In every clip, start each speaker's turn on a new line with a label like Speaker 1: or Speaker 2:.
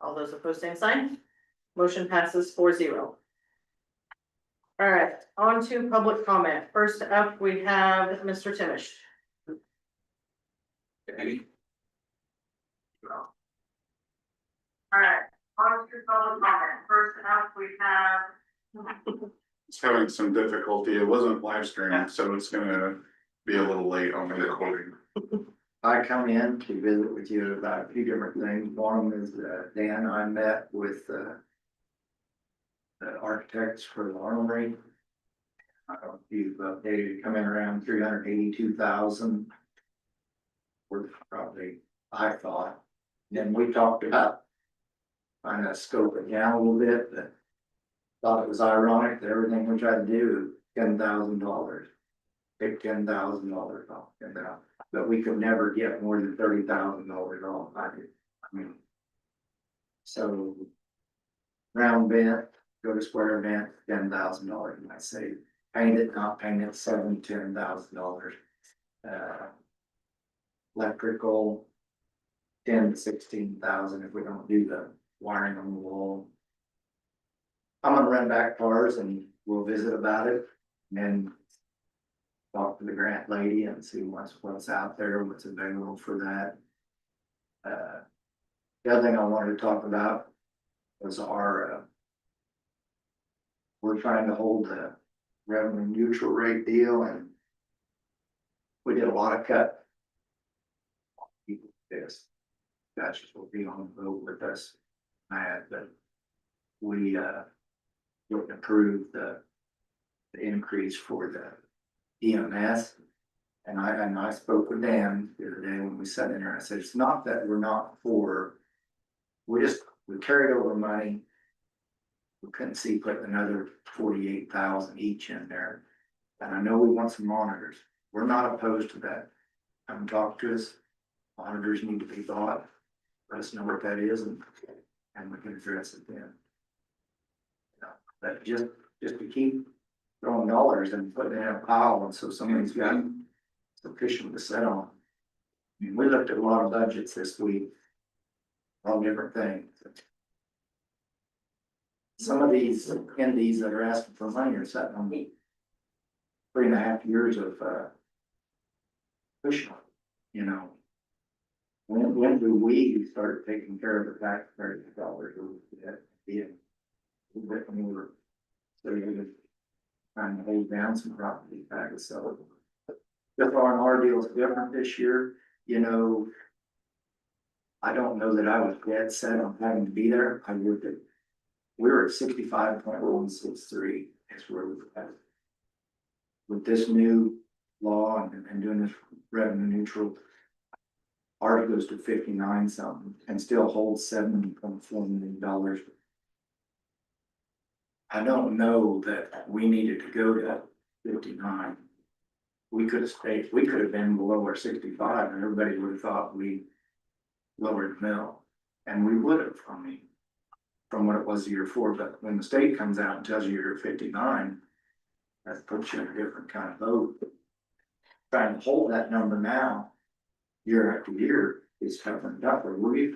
Speaker 1: All those opposed, same sign. Motion passes 4-0. All right, on to public comment. First up, we have Mr. Timish. All right, on to public comment. First up, we have.
Speaker 2: It's having some difficulty. It wasn't live streamed, so it's gonna be a little late on the recording.
Speaker 3: I come in to visit with you about a few different things. One of them is Dan, I met with the architects for the armory. I don't know if you've updated, coming around 382,000. We're probably, I thought. Then we talked about trying to scope it down a little bit, but thought it was ironic that everything we tried to do, $10,000. Take $10,000 off, and but we could never get more than $30,000 off. I mean, so round bent, go to square bent, $10,000, and I say paint it, not paint it, $7,000-10,000. Electrical, 10 to 16,000 if we don't do the wiring on the wall. I'm gonna run back cars and we'll visit about it and talk to the grant lady and see what's out there, what's available for that. The other thing I wanted to talk about was our, we're trying to hold the revenue neutral rate deal, and we did a lot of cut. This, that's just will be on the vote with us, mad, but we wouldn't approve the increase for the EMS. And I spoke with Dan the other day when we sat in there. I said, it's not that we're not for, we carried over money. We couldn't see putting another 48,000 each in there. And I know we want some monitors. We're not opposed to that. Come talk to us. Monitors need to be bought. Let us know what that is and we can address it then. But just to keep throwing dollars and putting it in a pile, and so somebody's got sufficient to set on. I mean, we looked at a lot of budgets this week, all different things. Some of these entities that are asking for money are sitting on 3.5 years of pushing, you know. When do we start taking care of the taxpayers' dollars? We were trying to hold down some property taxes, so the R&R deal is different this year. You know, I don't know that I was dead set on having to be there. We were at 65.163. That's where we were at. With this new law and doing this revenue neutral, ours goes to 59 something and still holds $70.4 million. I don't know that we needed to go to 59. We could have stayed, we could have been below our 65 and everybody would have thought we lowered the mill. And we would have, I mean, from what it was the year before. But when the state comes out and tells you you're 59, that puts you in a different kind of boat. Trying to hold that number now, year after year, is tougher and tougher. We're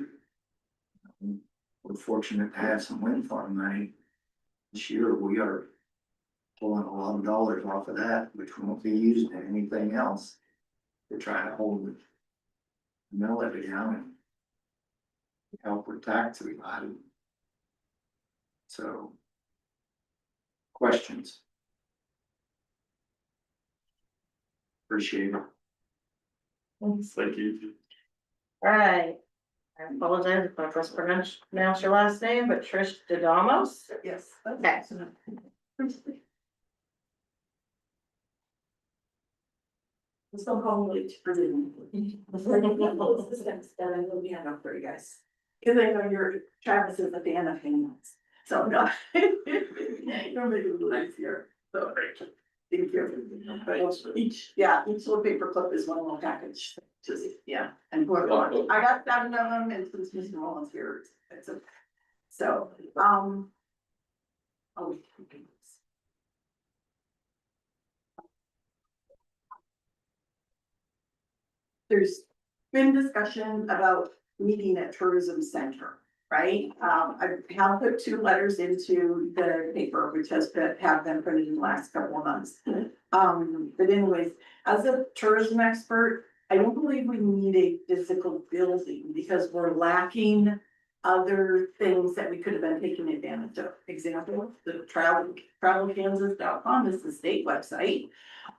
Speaker 3: fortunate to have some wind farm money. This year we are pulling a lot of dollars off of that, which won't be used in anything else to try to hold the mill levy down and help with tax revival. So, questions? Appreciate it.
Speaker 2: Thank you.
Speaker 1: All right. I apologize if I mispronounce your last name, but Trish Didamos?
Speaker 4: Yes.
Speaker 1: Okay.
Speaker 4: Let's go home late for dinner. I will be hung up for you guys. Cause I know your Travis is a fan of hangouts, so no. You're making it nice here, so thank you. Each little paper clip is one little package, just, yeah, and I got 7 of them, and since Mr. Mullins here, it's a, so, oh. There's been discussion about meeting at Tourism Center. right? I have put 2 letters into the paper, which have been printed in the last couple of months. But anyways, as a tourism expert, I don't believe we need a physical building because we're lacking other things that we could have been taking advantage of. Example, the travelkansas.com is the state website.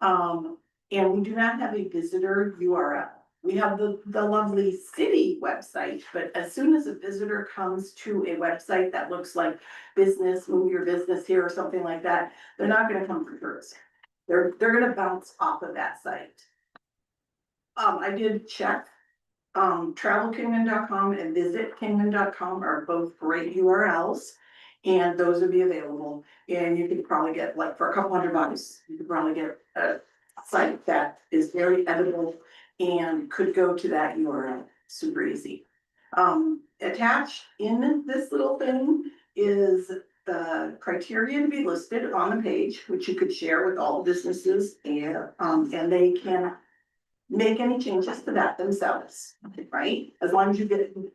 Speaker 4: And we do not have a visitor URL. We have the lovely city website, but as soon as a visitor comes to a website that looks like business, move your business here or something like that, they're not gonna come for tourism. They're gonna bounce off of that site. I did check, travelkingman.com and visitkingman.com are both great URLs. And those would be available, and you could probably get, like, for a couple $100, you could probably get a site that is very editable and could go to that URL, super easy. Attached in this little thing is the criteria to be listed on the page, which you could share with all the businesses, and they can make any changes to that themselves, right? As long as you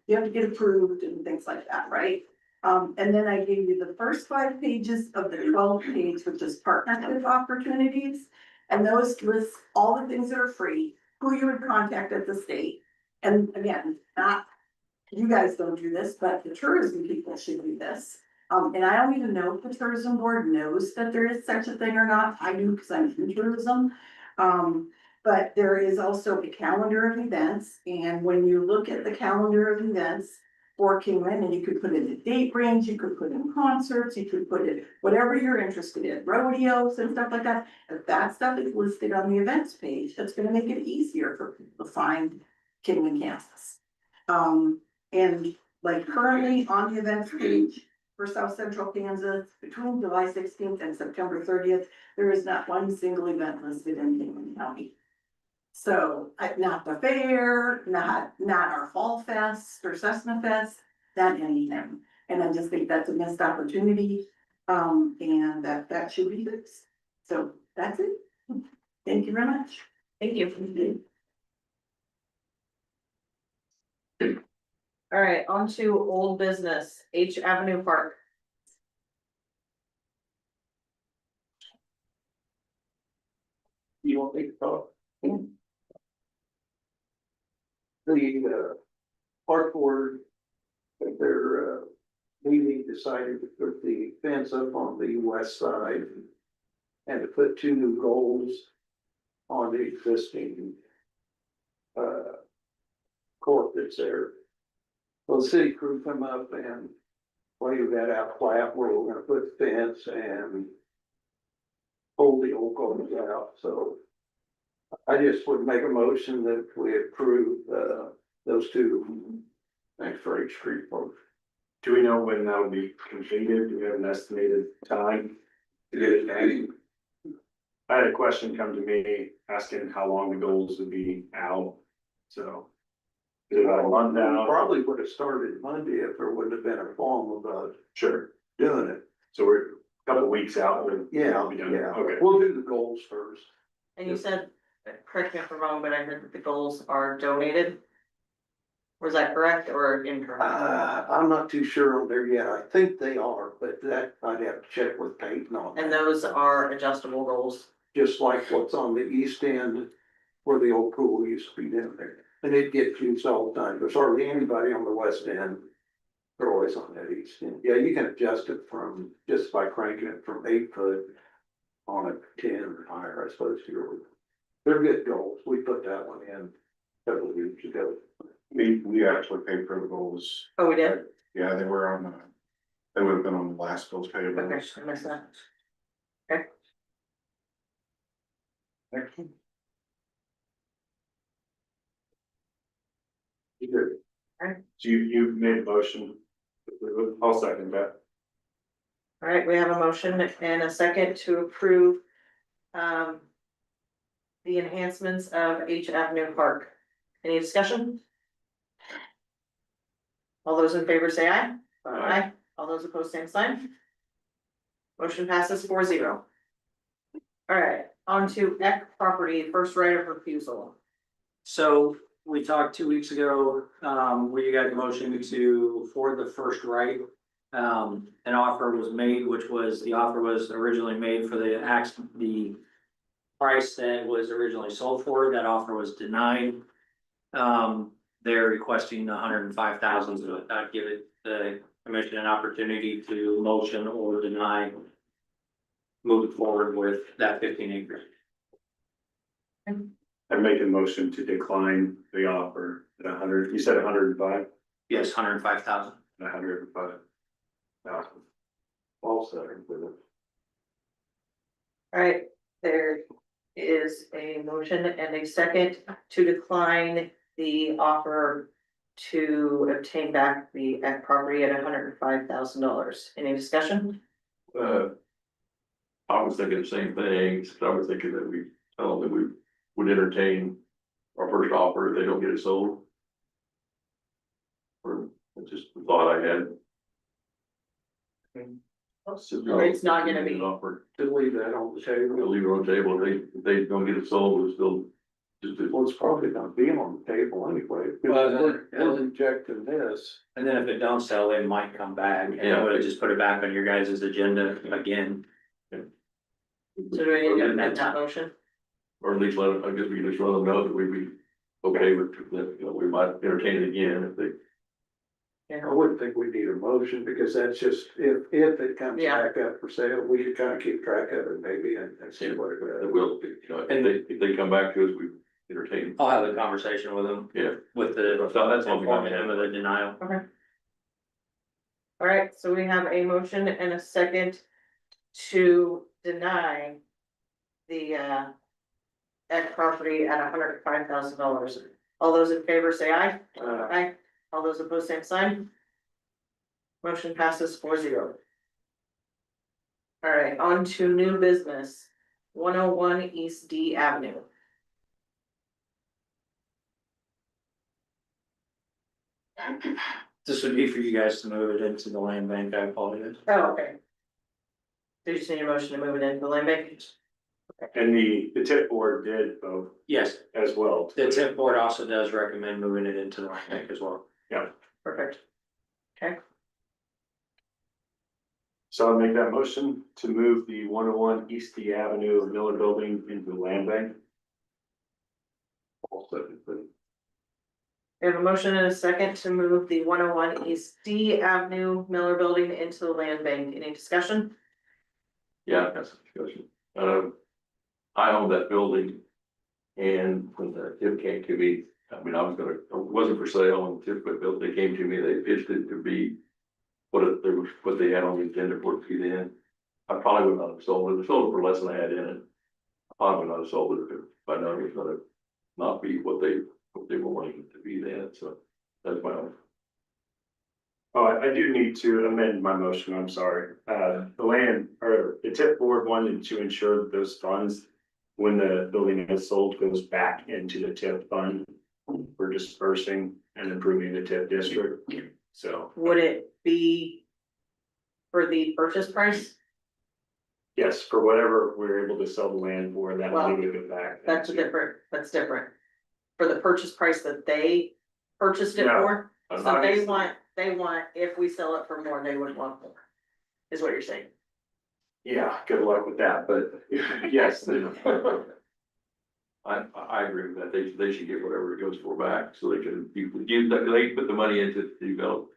Speaker 4: have to get approved and things like that, right? And then I gave you the first 5 pages of the 12 page, which is partnership opportunities. And those list all the things that are free, who you would contact at the state. And again, not, you guys don't do this, but the tourism people should do this. And I don't even know if the tourism board knows that there is such a thing or not. I do because I'm in tourism. But there is also a calendar of events, and when you look at the calendar of events for Kingman, and you could put in the date range, you could put in concerts, you could put in whatever you're interested in, rodeos and stuff like that. If that stuff is listed on the events page, that's gonna make it easier for people to find Kingman, Kansas. And like currently on the events page for South Central Kansas, between July 16th and September 30th, there is not one single event listed in Kingman County. So, not the fair, not our Fall Fest or Cessna Fest, not anything. And I just think that's a missed opportunity, and that should be fixed. So that's it. Thank you very much.
Speaker 1: Thank you. All right, on to old business, H Avenue Park.
Speaker 5: You want me to talk? The park board, at their meeting decided to put the fence up on the west side. And to put 2 new goals on the existing court that's there. Well, the city crew come up and laid that out flat where we're gonna put the fence and hold the old goals out, so. I just would make a motion that we approve, those 2. Thanks for H Street folks.
Speaker 6: Do we know when that will be completed? Do we have an estimated time to get it done? I had a question come to me asking how long the goals would be out, so. Is it about a month out?
Speaker 5: Probably would have started Monday if there wouldn't have been a qualm about
Speaker 6: Sure,
Speaker 5: doing it.
Speaker 6: so we're a couple of weeks out, but
Speaker 5: Yeah,
Speaker 6: I'll be done.
Speaker 5: yeah,
Speaker 6: Okay.
Speaker 5: we'll do the goals first.
Speaker 1: And you said, correct me if I'm wrong, but I heard that the goals are donated. Was that correct or incorrect?
Speaker 5: I'm not too sure on there yet. I think they are, but that I'd have to check with Peyton on.
Speaker 1: And those are adjustable goals.
Speaker 5: Just like what's on the east end where the old pool used to be down there. And it gets used all the time. There's hardly anybody on the west end. They're always on that east end. Yeah, you can adjust it from, just by cranking it from 8 foot on a 10 or higher, I suppose. They're good goals. We put that one in several weeks ago.
Speaker 2: We actually paid for the goals.
Speaker 1: Oh, we did?
Speaker 2: Yeah, they were on they would have been on the last bills payable.
Speaker 1: Okay, I missed that.
Speaker 2: Next one.
Speaker 6: You good? So you made a motion. I'll second that.
Speaker 1: All right, we have a motion and a second to approve. The enhancements of H Avenue Park. Any discussion? All those in favor say aye. Aye. All those opposed, same sign. Motion passes 4-0. All right, on to Eck property, first right of refusal.
Speaker 7: So we talked 2 weeks ago, where you got a motion to, for the first right. An offer was made, which was, the offer was originally made for the price that was originally sold for, that offer was denied. They're requesting 105,000, so that give it the commission an opportunity to motion or deny. Moving forward with that 15 acres.
Speaker 6: I make a motion to decline the offer at 100, you said 105,
Speaker 7: Yes, 105,000.
Speaker 6: 105,000.
Speaker 5: Also, with it.
Speaker 1: All right, there is a motion and a second to decline the offer to obtain back the property at $105,000. Any discussion?
Speaker 8: I was thinking the same thing, except I was thinking that we tell them that we would entertain our first offer if they don't get it sold. Or it's just the thought I had.
Speaker 1: It's not gonna be-
Speaker 8: An offer,
Speaker 5: To leave that on the table.
Speaker 8: we'll leave it on the table, if they don't get it sold, we'll still just.
Speaker 5: Well, it's probably gonna be on the table anyway. We're rejecting this.
Speaker 7: And then if it don't sell, they might come back, and
Speaker 8: Yeah.
Speaker 7: I would just put it back on your guys' agenda again.
Speaker 1: So do we need to amend that motion?
Speaker 8: Or at least let them, I guess we can just let them know that we'd be okay with, that, you know, we might entertain it again if they.
Speaker 5: I wouldn't think we need a motion because that's just, if it comes
Speaker 1: Yeah.
Speaker 5: back up for sale, we could kind of keep track of it maybe and see what it
Speaker 8: That
Speaker 5: is.
Speaker 8: will, you know, if they come back to us, we entertain.
Speaker 7: I'll have a conversation with them,
Speaker 8: Yeah.
Speaker 7: with the,
Speaker 8: So that's what we got.
Speaker 7: informing them of the denial.
Speaker 1: All right, so we have a motion and a second to deny the Eck property at $105,000. All those in favor say aye. Aye. All those opposed, same sign. Motion passes 4-0. All right, on to new business, 101 East D Avenue.
Speaker 7: This would be for you guys to move it into the land bank, I apologize.
Speaker 1: Oh, okay. Do you just need a motion to move it into the land bank?
Speaker 6: And the tip board did vote
Speaker 7: Yes,
Speaker 6: as well.
Speaker 7: the TIP board also does recommend moving it into the land bank as well.
Speaker 1: Perfect.
Speaker 6: So I'll make that motion to move the 101 East D Avenue Miller Building into the land bank.
Speaker 1: We have a motion and a second to move the 101 East D Avenue Miller Building into the land bank. Any discussion?
Speaker 8: Yeah, that's a discussion. I own that building. And when the tip came to me, I mean, it wasn't for sale, and the tip built, they came to me, they pitched it to be. What they had on the agenda for it to be then. I probably would not have sold it, I sold it for less than I had in it. I probably would not have sold it if I know it was gonna not be what they were wanting it to be then, so that's my own.
Speaker 6: Oh, I do need to amend my motion, I'm sorry. The tip board wanted to ensure that those funds, when the building is sold, goes back into the tip fund for dispersing and improving the tip district, so.
Speaker 1: Would it be for the purchase price?
Speaker 6: Yes, for whatever we're able to sell the land for, that
Speaker 1: Well,
Speaker 6: will give it back.
Speaker 1: That's different. For the purchase price that they purchased it
Speaker 6: No.
Speaker 1: for, so they
Speaker 6: Obviously.
Speaker 1: want, if we sell it for more, they would want more. Is what you're saying?
Speaker 6: Yeah, good luck with that, but yes.
Speaker 8: I agree with that, they should get whatever it goes for back, so they can, they put the money into to develop.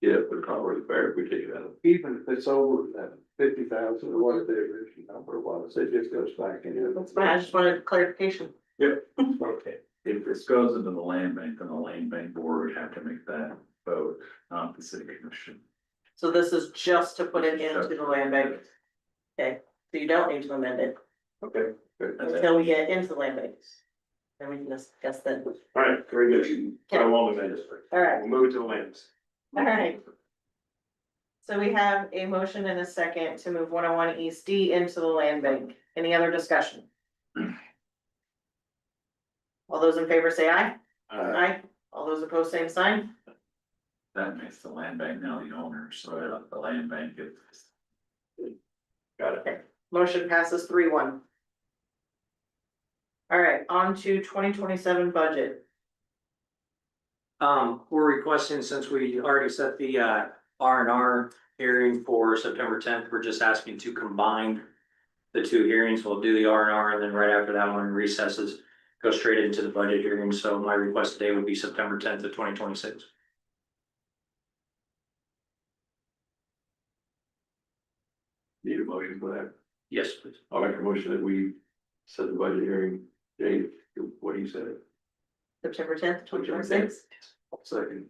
Speaker 8: Yeah, but it's not really fair if we take it out of.
Speaker 5: Even if it's over that 50,000 or whatever the original number was, it just goes back in.
Speaker 1: That's fine, I just wanted clarification.
Speaker 6: Okay.
Speaker 9: If this goes into the land bank, then the land bank board would have to make that vote, not the city commission.
Speaker 1: So this is just to put it into the land bank. Okay, so you don't need to amend it
Speaker 6: Okay,
Speaker 1: until we get into the land bank. Then we can discuss that.
Speaker 6: all right, very good. I won't amend it.
Speaker 1: All right.
Speaker 6: We'll move it to the lands.
Speaker 1: All right. So we have a motion and a second to move 101 East D into the land bank. Any other discussion? All those in favor say aye. Aye. All those opposed, same sign.
Speaker 9: That makes the land bank now the owner, so the land bank is.
Speaker 6: Got it.
Speaker 1: Motion passes 3-1. All right, on to 2027 budget.
Speaker 7: We're requesting, since we already set the R&R hearing for September 10th, we're just asking to combine the two hearings. We'll do the R&R and then right after that one recesses, go straight into the budget hearing. So my request today would be September 10th of 2026.
Speaker 8: Need a motion for that.
Speaker 7: Yes, please.
Speaker 8: I'll make a motion that we set the budget hearing date, what do you say?
Speaker 1: September 10th, 2026.
Speaker 8: Second.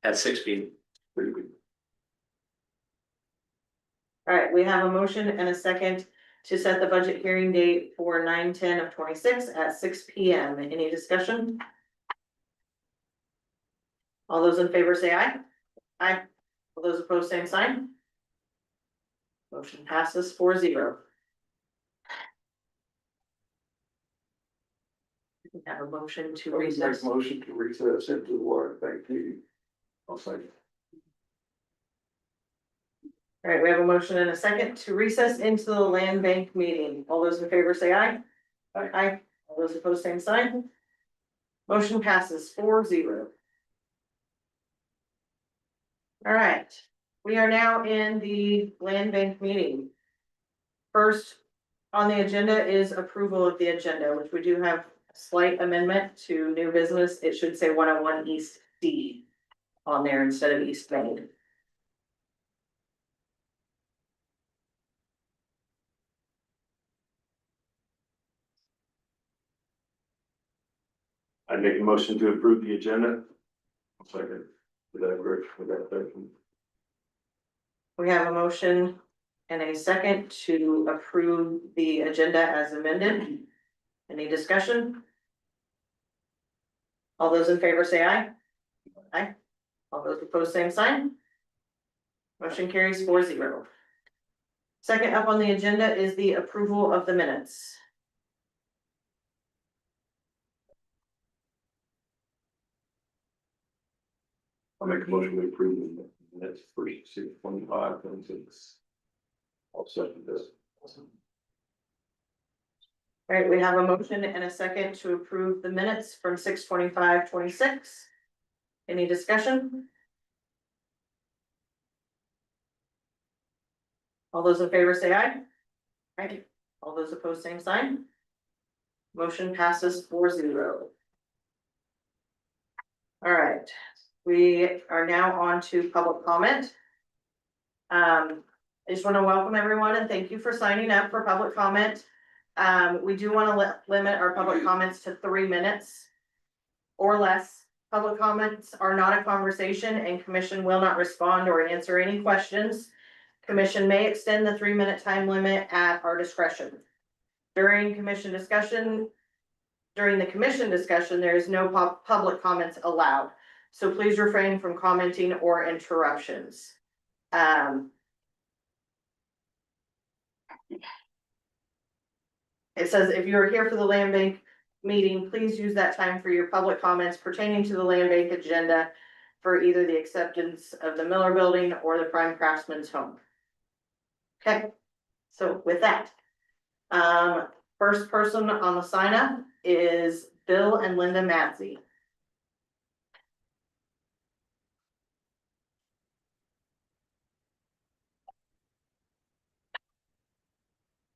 Speaker 7: At 6 p.m.
Speaker 8: Pretty good.
Speaker 1: All right, we have a motion and a second to set the budget hearing date for 9/10 of 26 at 6 p.m. Any discussion? All those in favor say aye. Aye. All those opposed, same sign. Motion passes 4-0. We have a motion to recess.
Speaker 5: Motion to recess into the water bank meeting.
Speaker 8: I'll second.
Speaker 1: All right, we have a motion and a second to recess into the land bank meeting. All those in favor say aye.
Speaker 8: Aye.
Speaker 1: Aye. All those opposed, same sign. Motion passes 4-0. All right, we are now in the land bank meeting. First on the agenda is approval of the agenda, which we do have a slight amendment to new business. It should say 101 East D on there instead of East Main.
Speaker 6: I'd make a motion to approve the agenda.
Speaker 8: I'll second. With that, Rick, with that second.
Speaker 1: We have a motion and a second to approve the agenda as amended. Any discussion? All those in favor say aye. Aye. All those opposed, same sign. Motion carries 4-0. Second up on the agenda is the approval of the minutes.
Speaker 8: I'll make a motion to approve the minutes for 6/25, 26. I'll second this.
Speaker 1: All right, we have a motion and a second to approve the minutes from 6/25/26. Any discussion? All those in favor say aye. Aye. All those opposed, same sign. Motion passes 4-0. All right, we are now on to public comment. I just want to welcome everyone and thank you for signing up for public comment. We do want to limit our public comments to 3 minutes or less. Public comments are not a conversation and commission will not respond or answer any questions. Commission may extend the 3-minute time limit at our discretion. During the commission discussion, there is no public comments allowed. So please refrain from commenting or interruptions. It says if you are here for the land bank meeting, please use that time for your public comments pertaining to the land bank agenda for either the acceptance of the Miller Building or the Prime Craftsman's home. Okay, so with that, first person on the sign up is Bill and Linda Madsey.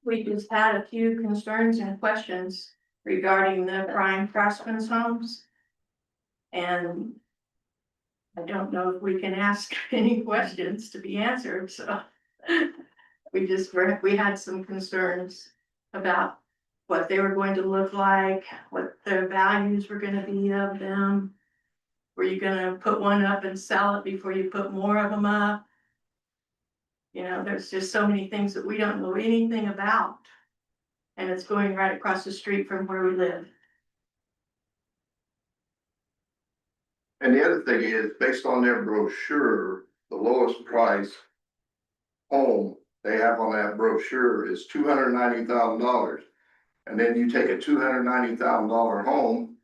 Speaker 4: We just had a few concerns and questions regarding the Prime Craftsman's homes. And I don't know if we can ask any questions to be answered, so. We had some concerns about what they were going to look like, what their values were gonna be of them. Were you gonna put one up and sell it before you put more of them up? You know, there's just so many things that we don't know anything about. And it's going right across the street from where we live.
Speaker 10: And the other thing is, based on their brochure, the lowest price home they have on that brochure is $290,000. And then you take a $290,000 home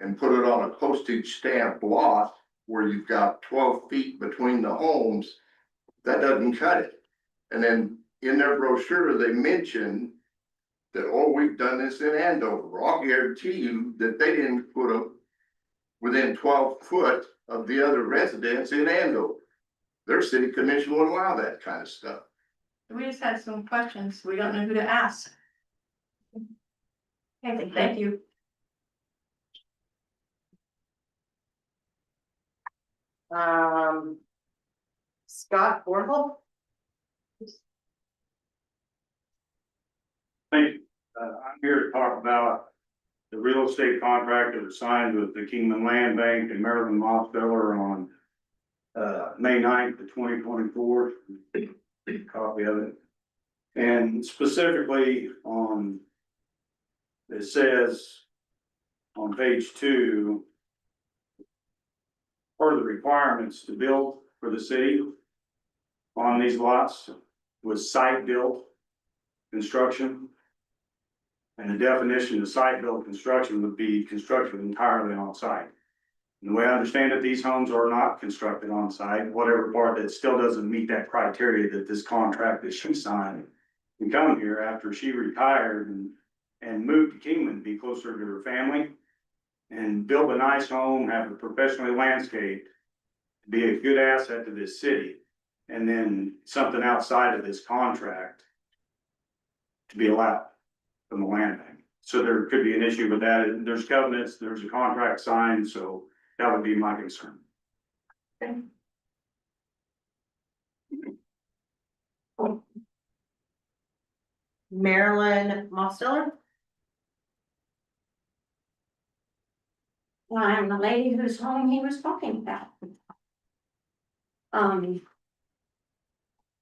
Speaker 10: and put it on a postage stamp lot where you've got 12 feet between the homes, that doesn't cut it. And then in their brochure, they mention that, oh, we've done this in Andover. I'll guarantee you that they didn't put within 12 foot of the other residents in Andover. Their city commission won't allow that kind of stuff.
Speaker 4: We just had some questions. We don't know who to ask. Okay, thank you.
Speaker 1: Scott Borgel?
Speaker 6: Thank you. I'm here to talk about the real estate contract that was signed with the Kingman Land Bank and Maryland Mosteller on May 9th of 2024. Copy of it. And specifically on, it says on page 2, part of the requirements to build for the city on these lots was site built construction. And the definition of site built construction would be construction entirely on site. And the way I understand it, these homes are not constructed on site, whatever part that still doesn't meet that criteria that this contract that she signed. And come here after she retired and moved to Kingman to be closer to her family. And build a nice home, have it professionally landscaped, be a good asset to this city. And then something outside of this contract to be allowed from the land bank. So there could be an issue with that. There's covenants, there's a contract signed, so that would be my concern.
Speaker 1: Marilyn Mosteller?
Speaker 11: I'm the lady whose home he was talking about.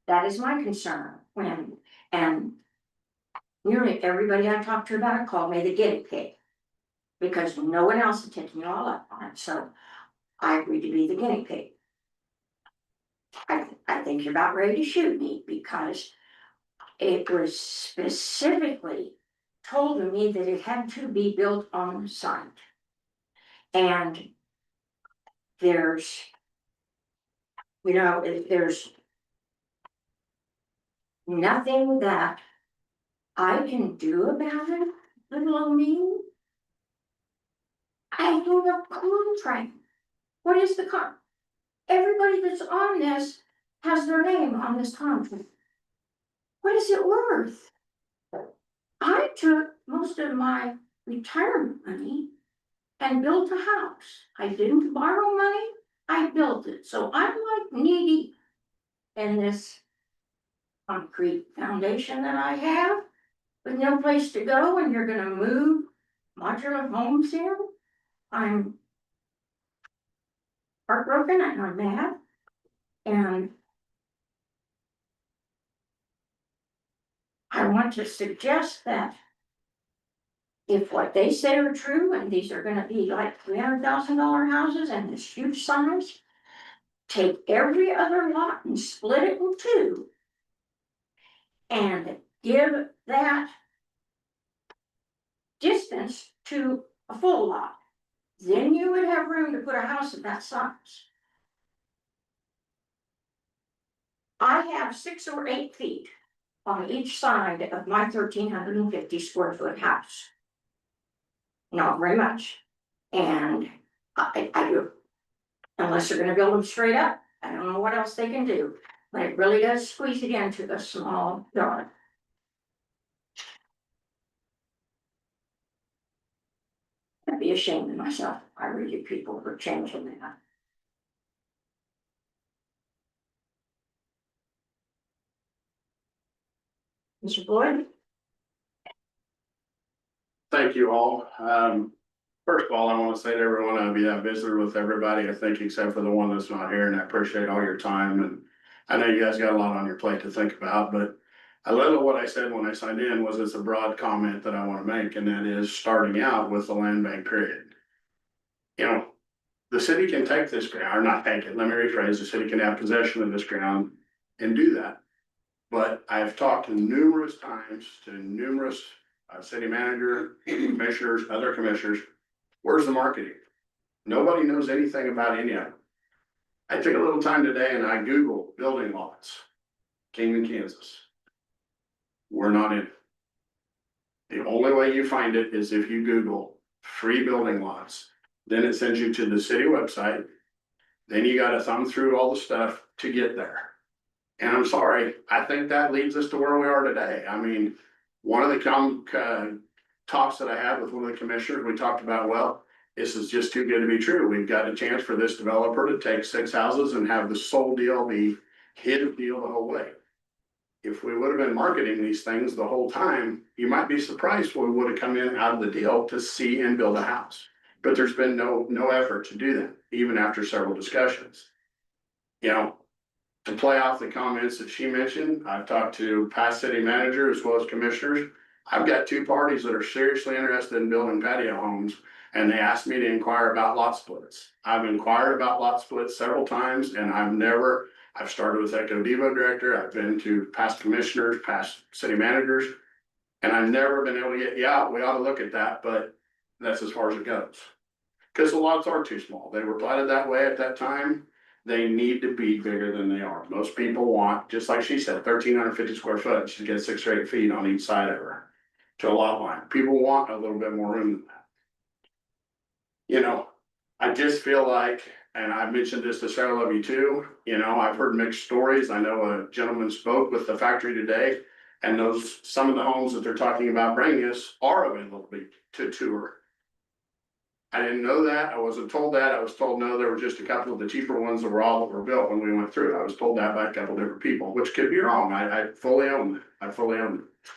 Speaker 11: That is my concern and nearly everybody I talked to about it called me the guinea pig. Because no one else had taken you all up on it, so I agreed to be the guinea pig. I think you're about ready to shoot me because it was specifically told to me that it had to be built on site. And there's nothing that I can do about it, little old me. I have a contract. What is the contract? Everybody that's on this has their name on this contract. What is it worth? I took most of my retirement money and built a house. I didn't borrow money, I built it. So I'm like knee-deep in this concrete foundation that I have with no place to go, and you're gonna move modular homes here. I'm heartbroken and I'm mad. And I want to suggest that if what they say are true, and these are gonna be like $300,000 houses and this huge size, take every other lot and split it in two. And give that distance to a full lot. Then you would have room to put a house of that size. I have 6 or 8 feet on each side of my 1,350 square foot house. Not very much. And I do, unless they're gonna build them straight up, I don't know what else they can do, but it really does squeeze it into a small yard. I'd be ashamed of myself if I were you people for changing that. Mr. Boyd?
Speaker 2: Thank you all. First of all, I want to say to everyone, I visited with everybody, I think, except for the one that's not here, and I appreciate all your time. And I know you guys got a lot on your plate to think about, but a little of what I said when I signed in was it's a broad comment that I want to make, and that is starting out with the land bank period. You know, the city can take this ground, or not take it, let me rephrase, the city can have possession of this ground and do that. But I've talked to numerous times to numerous city manager, commissioners, other commissioners. Where's the marketing? Nobody knows anything about any of it. I took a little time today and I Googled building lots, Kingman, Kansas. We're not in it. The only way you find it is if you Google free building lots Then it sends you to the city website. Then you gotta thumb through all the stuff to get there. And I'm sorry, I think that leads us to where we are today. I mean, one of the talks that I had with one of the commissioners, we talked about, well, this is just too good to be true. We've got a chance for this developer to take 6 houses and have the sole deal be his deal the whole way. If we would have been marketing these things the whole time, you might be surprised what would have come in out of the deal to see and build a house. But there's been no effort to do that, even after several discussions. You know, to play off the comments that she mentioned, I've talked to past city manager as well as commissioners. I've got 2 parties that are seriously interested in building patio homes, and they asked me to inquire about lot splits. I've inquired about lot splits several times, and I've started with Echo Devo director, I've been to past commissioners, past city managers, and I've never been able to get, yeah, we ought to look at that, but that's as far as it goes. Cause the lots are too small. They were platted that way at that time. They need to be bigger than they are. Most people want, just like she said, 1,350 square foot. She gets 6 or 8 feet on each side of her to a lot line. People want a little bit more room than that. You know, I just feel like, and I mentioned this to several of you too, you know, I've heard mixed stories. I know a gentleman spoke with the factory today, and some of the homes that they're talking about bringing us are available to tour. I didn't know that. I wasn't told that. I was told, no, there were just a couple of the cheaper ones that were built when we went through. I was told that by a couple different people, which could be wrong. I fully own that. I fully own it.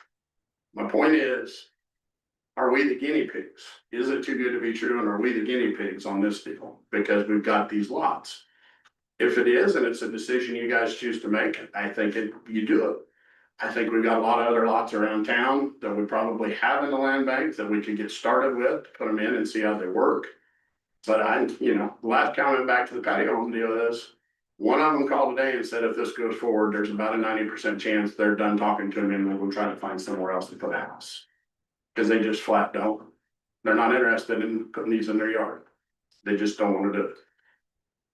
Speaker 2: My point is, are we the guinea pigs? Is it too good to be true? And are we the guinea pigs on this deal? Because we've got these lots. If it is, and it's a decision you guys choose to make, I think you do it. I think we've got a lot of other lots around town that we probably have in the land bank that we could get started with, put them in and see how they work. But the last comment back to the patio home deal is, one of them called today and said, if this goes forward, there's about a 90% chance they're done talking to me and we'll try to find somewhere else to put a house. Cause they just flat don't. They're not interested in putting these in their yard. They just don't want to do it.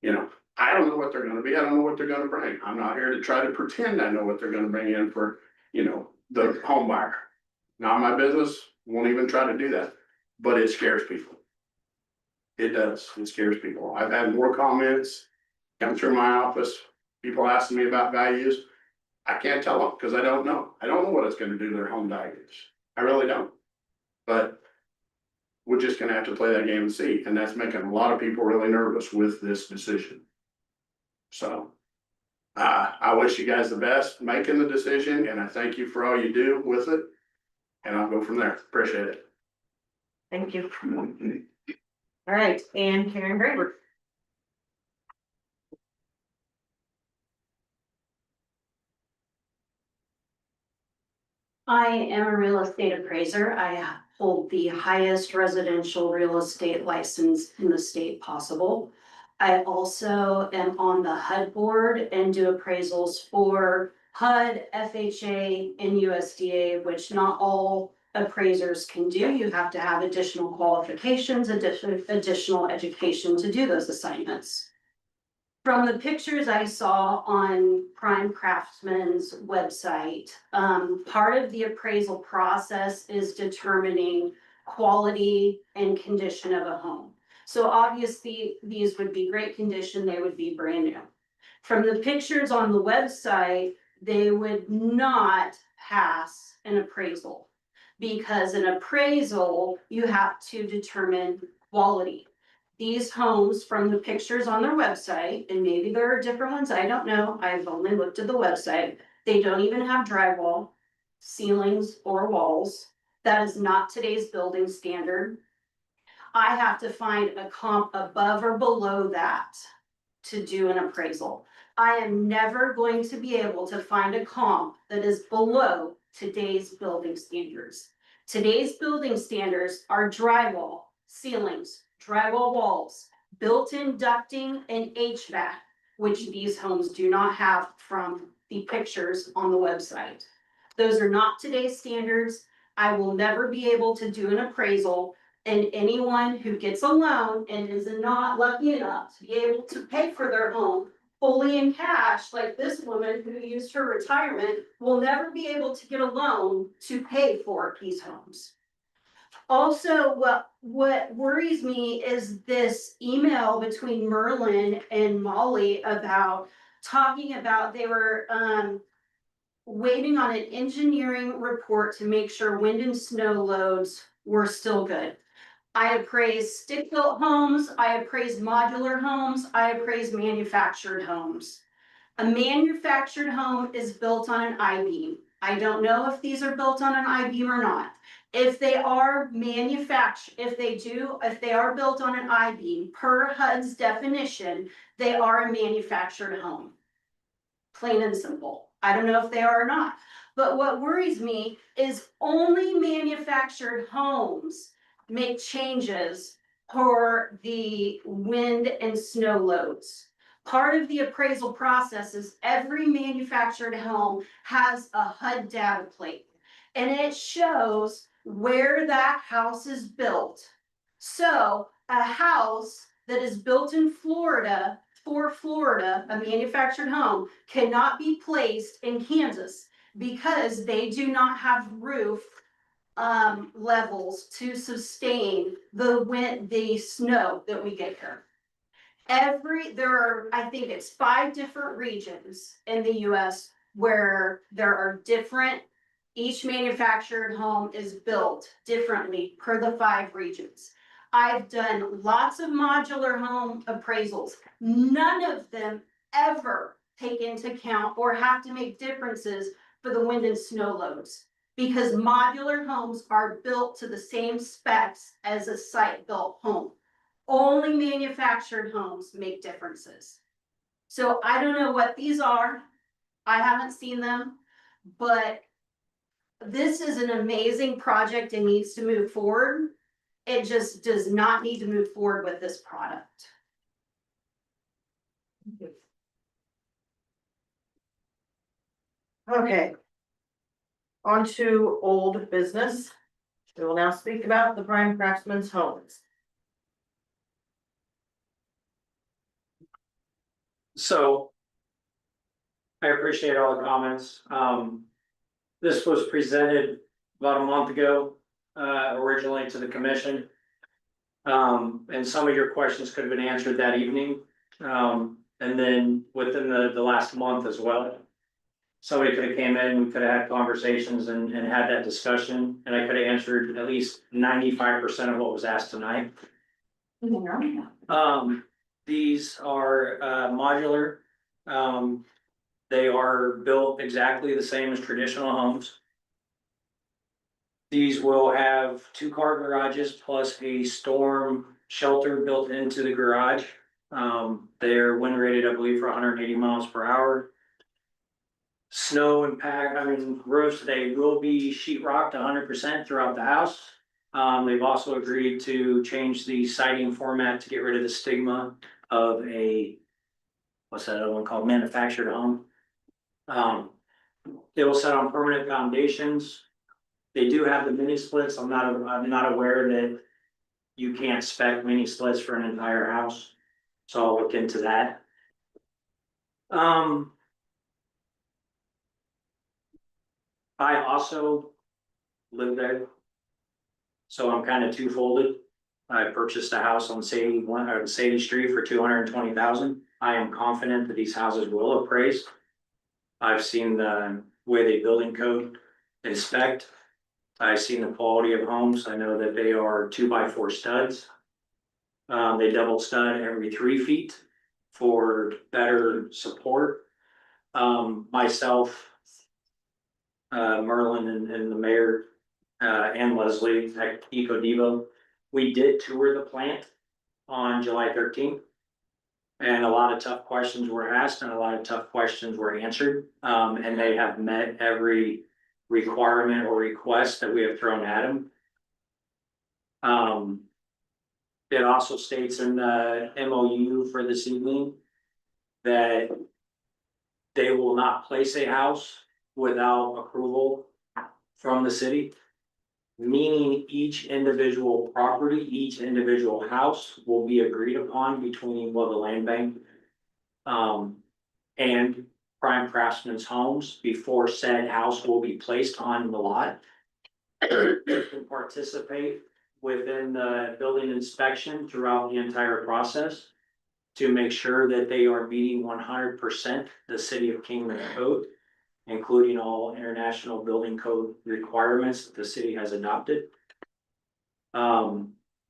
Speaker 2: You know, I don't know what they're gonna be. I don't know what they're gonna bring. I'm not here to try to pretend I know what they're gonna bring in for, the home buyer. Not my business, won't even try to do that, but it scares people. It does, it scares people. I've had more comments come through my office, people asking me about values. I can't tell them because I don't know. I don't know what it's gonna do to their home values. I really don't. But we're just gonna have to play that game and see, and that's making a lot of people really nervous with this decision. So, I wish you guys the best making the decision, and I thank you for all you do with it. And I'll go from there. Appreciate it.
Speaker 1: Thank you. All right, and Karen Graber.
Speaker 12: I am a real estate appraiser. I hold the highest residential real estate license in the state possible. I also am on the HUD board and do appraisals for HUD, FHA, and USDA, which not all appraisers can do. You have to have additional qualifications, additional education to do those assignments. From the pictures I saw on Prime Craftsman's website, part of the appraisal process is determining quality and condition of a home. So obviously, these would be great condition, they would be brand new. From the pictures on the website, they would not pass an appraisal. Because an appraisal, you have to determine quality. These homes from the pictures on their website, and maybe there are different ones, I don't know, I've only looked at the website. They don't even have drywall, ceilings, or walls. That is not today's building standard. I have to find a comp above or below that to do an appraisal. I am never going to be able to find a comp that is below today's building standards. Today's building standards are drywall, ceilings, drywall walls, built-in ducting, and HVAC, which these homes do not have from the pictures on the website. Those are not today's standards. I will never be able to do an appraisal, and anyone who gets a loan and is not lucky enough to be able to pay for their home fully in cash, like this woman who used her retirement, will never be able to get a loan to pay for these homes. Also, what worries me is this email between Merlin and Molly about talking about they were, waiting on an engineering report to make sure wind and snow loads were still good. I appraised stick-built homes, I appraised modular homes, I appraised manufactured homes. A manufactured home is built on an I-beam. I don't know if these are built on an I-beam or not. If they are if they are built on an I-beam, per HUD's definition, they are a manufactured home. Plain and simple. I don't know if they are or not. But what worries me is only manufactured homes make changes for the wind and snow loads. Part of the appraisal process is every manufactured home has a HUD data plate. And it shows where that house is built. So a house that is built in Florida, for Florida, a manufactured home, cannot be placed in Kansas because they do not have roof levels to sustain the wind, the snow that we get here. There are, I think it's 5 different regions in the US where there are different, each manufactured home is built differently per the 5 regions. I've done lots of modular home appraisals. None of them ever take into account or have to make differences for the wind and snow loads. Because modular homes are built to the same specs as a site-built home. Only manufactured homes make differences. So I don't know what these are. I haven't seen them, but this is an amazing project and needs to move forward. It just does not need to move forward with this product.
Speaker 1: Okay. On to old business. We will now speak about the Prime Craftsman's homes.
Speaker 7: So. I appreciate all the comments. This was presented about a month ago, originally to the commission. And some of your questions could have been answered that evening. And then within the last month as well. Somebody could have came in, we could have had conversations and had that discussion, and I could have answered at least 95% of what was asked tonight. These are modular. They are built exactly the same as traditional homes. These will have 2-car garages plus a storm shelter built into the garage. They're wind rated, I believe, for 180 miles per hour. Snow impact, roofs, they will be sheetrocked 100% throughout the house. They've also agreed to change the siding format to get rid of the stigma of a, what's that other one called, manufactured home. They will set on permanent foundations. They do have the mini splits. I'm not aware that you can't spec mini splits for an entire house. So I'll look into that. I also live there. So I'm kind of two-folded. I purchased a house on Sadie Street for $220,000. I am confident that these houses will appraise. I've seen the way they building code inspect. I've seen the quality of homes. I know that they are 2x4 studs. They double stud every 3 feet for better support. Myself, Merlin and the mayor, and Leslie at Eco Devo, we did tour the plant on July 13th. And a lot of tough questions were asked and a lot of tough questions were answered. And they have met every requirement or request that we have thrown at them. It also states in the MOU for this evening that they will not place a house without approval from the city. Meaning each individual property, each individual house will be agreed upon between, the land bank. And Prime Craftsman's homes before said house will be placed on the lot. You can participate within the building inspection throughout the entire process to make sure that they are meeting 100% the city of Kingman code, including all international building code requirements that the city has adopted.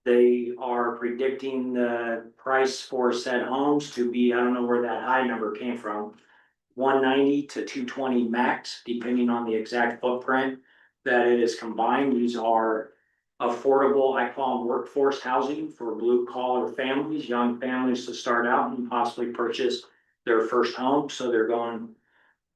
Speaker 7: They are predicting the price for said homes to be, I don't know where that high number came from, 190 to 220 max, depending on the exact footprint that it is combined. These are affordable, I call them workforce housing for blue collar families, young families to start out and possibly purchase their first home. So they're going,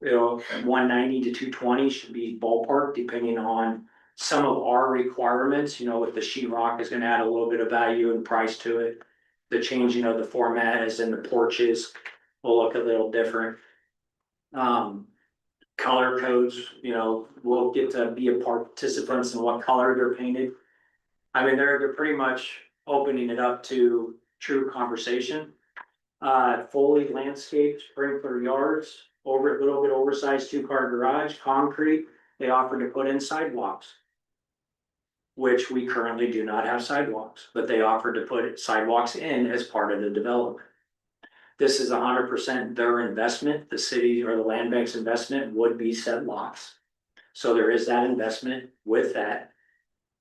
Speaker 7: 190 to 220 should be ballpark, depending on some of our requirements. With the sheetrock is gonna add a little bit of value and price to it. The changing of the format as in the porches will look a little different. Color codes, we'll get to be a participants in what color they're painted. I mean, they're pretty much opening it up to true conversation. Fully landscaped sprinkler yards, a little bit oversized 2-car garage, concrete. They offer to put in sidewalks, which we currently do not have sidewalks, but they offered to put sidewalks in as part of the development. This is 100% their investment. The city or the land bank's investment would be said lots. So there is that investment with that.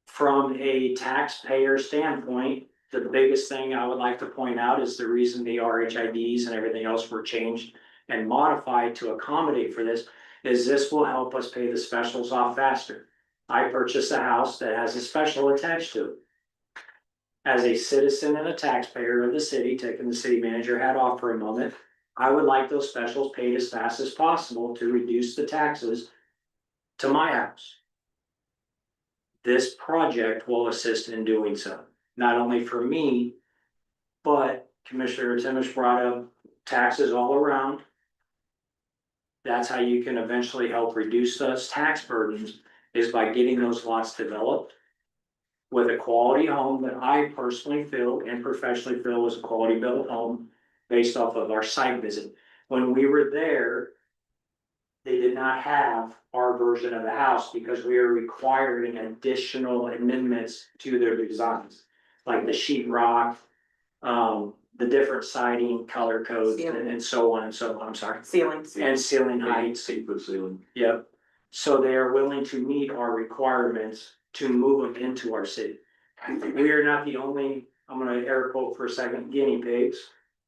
Speaker 7: From a taxpayer standpoint, the biggest thing I would like to point out is the reason the RHIDs and everything else were changed and modified to accommodate for this is this will help us pay the specials off faster. I purchased a house that has a special attached to it. As a citizen and a taxpayer of the city, taking the city manager hat off for a moment, I would like those specials paid as fast as possible to reduce the taxes to my house. This project will assist in doing so, not only for me, but Commissioner Timish brought up taxes all around. That's how you can eventually help reduce those tax burdens, is by getting those lots developed with a quality home that I personally feel and professionally feel was a quality built home based off of our site visit. When we were there, they did not have our version of the house because we are requiring additional amendments to their designs, like the sheetrock, the different siding, color codes, and so on and so on. I'm sorry.
Speaker 1: Ceilings.
Speaker 7: And ceiling heights.
Speaker 8: 8-foot ceiling.
Speaker 7: Yep. So they are willing to meet our requirements to move them into our city. We are not the only, I'm gonna air quote for a second, guinea pigs.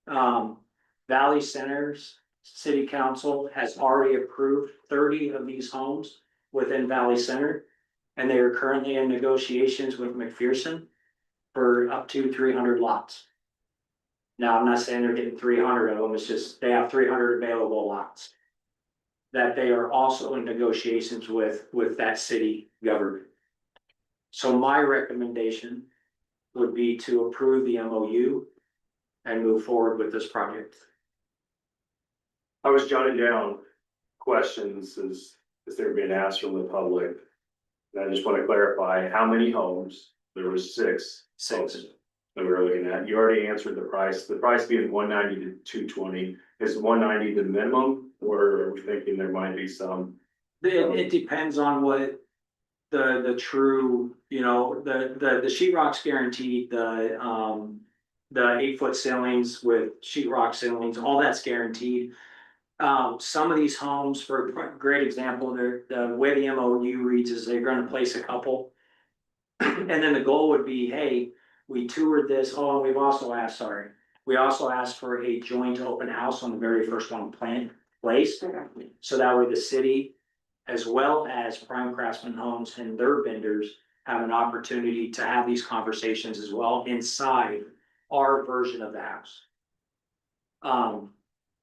Speaker 7: Valley Centers City Council has already approved 30 of these homes within Valley Center. And they are currently in negotiations with McPherson for up to 300 lots. Now, I'm not saying they're getting 300 of them, it's just they have 300 available lots that they are also in negotiations with that city government. So my recommendation would be to approve the MOU and move forward with this project.
Speaker 6: I was jotting down questions as they're being asked from the public. And I just want to clarify how many homes. There was 6.
Speaker 7: 6.
Speaker 6: That we were looking at. You already answered the price being 190 to 220. Is 190 the minimum, or are we thinking there might be some?
Speaker 7: It depends on what the true, the sheetrock's guaranteed, the 8-foot ceilings with sheetrock ceilings, all that's guaranteed. Some of these homes, for a great example, the way the MOU reads is they're gonna place a couple. And then the goal would be, hey, we toured this, and we also asked for a joint open house on the very first one placed. So that way the city, as well as Prime Craftsman Homes and their vendors, have an opportunity to have these conversations as well inside our version of the house.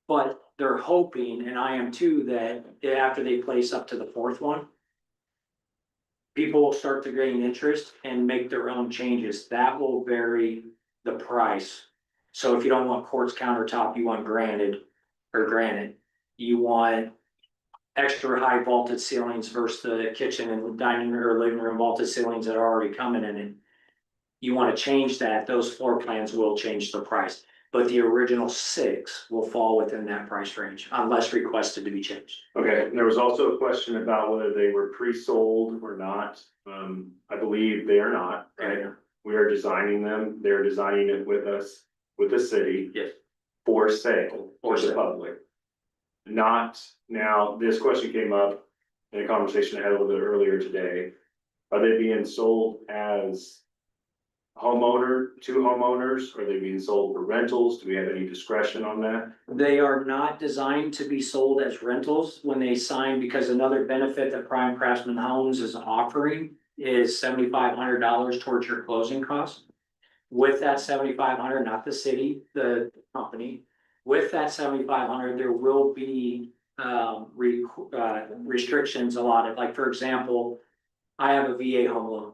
Speaker 7: But they're hoping, and I am too, that after they place up to the 4th one, people will start to gain interest and make their own changes. That will vary the price. So if you don't want quartz countertop, you want granite. You want extra high vaulted ceilings versus the kitchen and dining or living room vaulted ceilings that are already coming in it. You want to change that, those floor plans will change the price. But the original 6 will fall within that price range unless requested to be changed.
Speaker 6: Okay, there was also a question about whether they were pre-sold or not. I believe they are not, right? We are designing them, they're designing it with us, with the city.
Speaker 7: Yes.
Speaker 6: For sale,
Speaker 7: For
Speaker 6: for the
Speaker 7: sale.
Speaker 6: public. Not, now, this question came up in a conversation I had a little bit earlier today. Are they being sold as homeowner, to homeowners? Are they being sold for rentals? Do we have any discretion on that?
Speaker 7: They are not designed to be sold as rentals when they sign, because another benefit that Prime Craftsman Homes is offering is $7,500 towards your closing costs. With that $7,500, not the city, the company, with that $7,500, there will be restrictions allotted. Like, for example, I have a VA home loan.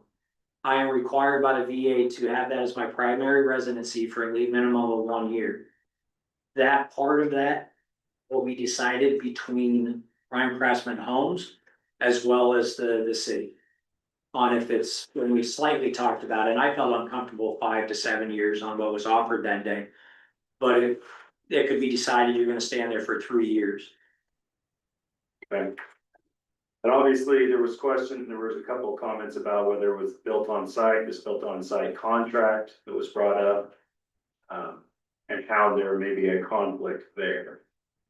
Speaker 7: I am required by the VA to have that as my primary residency for a minimum of 1 year. That part of that will be decided between Prime Craftsman Homes as well as the city. On if it's, when we slightly talked about it, and I felt uncomfortable 5 to 7 years on what was offered that day. But it could be decided you're gonna stand there for 3 years.
Speaker 6: Okay. And obviously, there was a couple of comments about whether it was built on site, this built on site contract that was brought up. And how there may be a conflict there.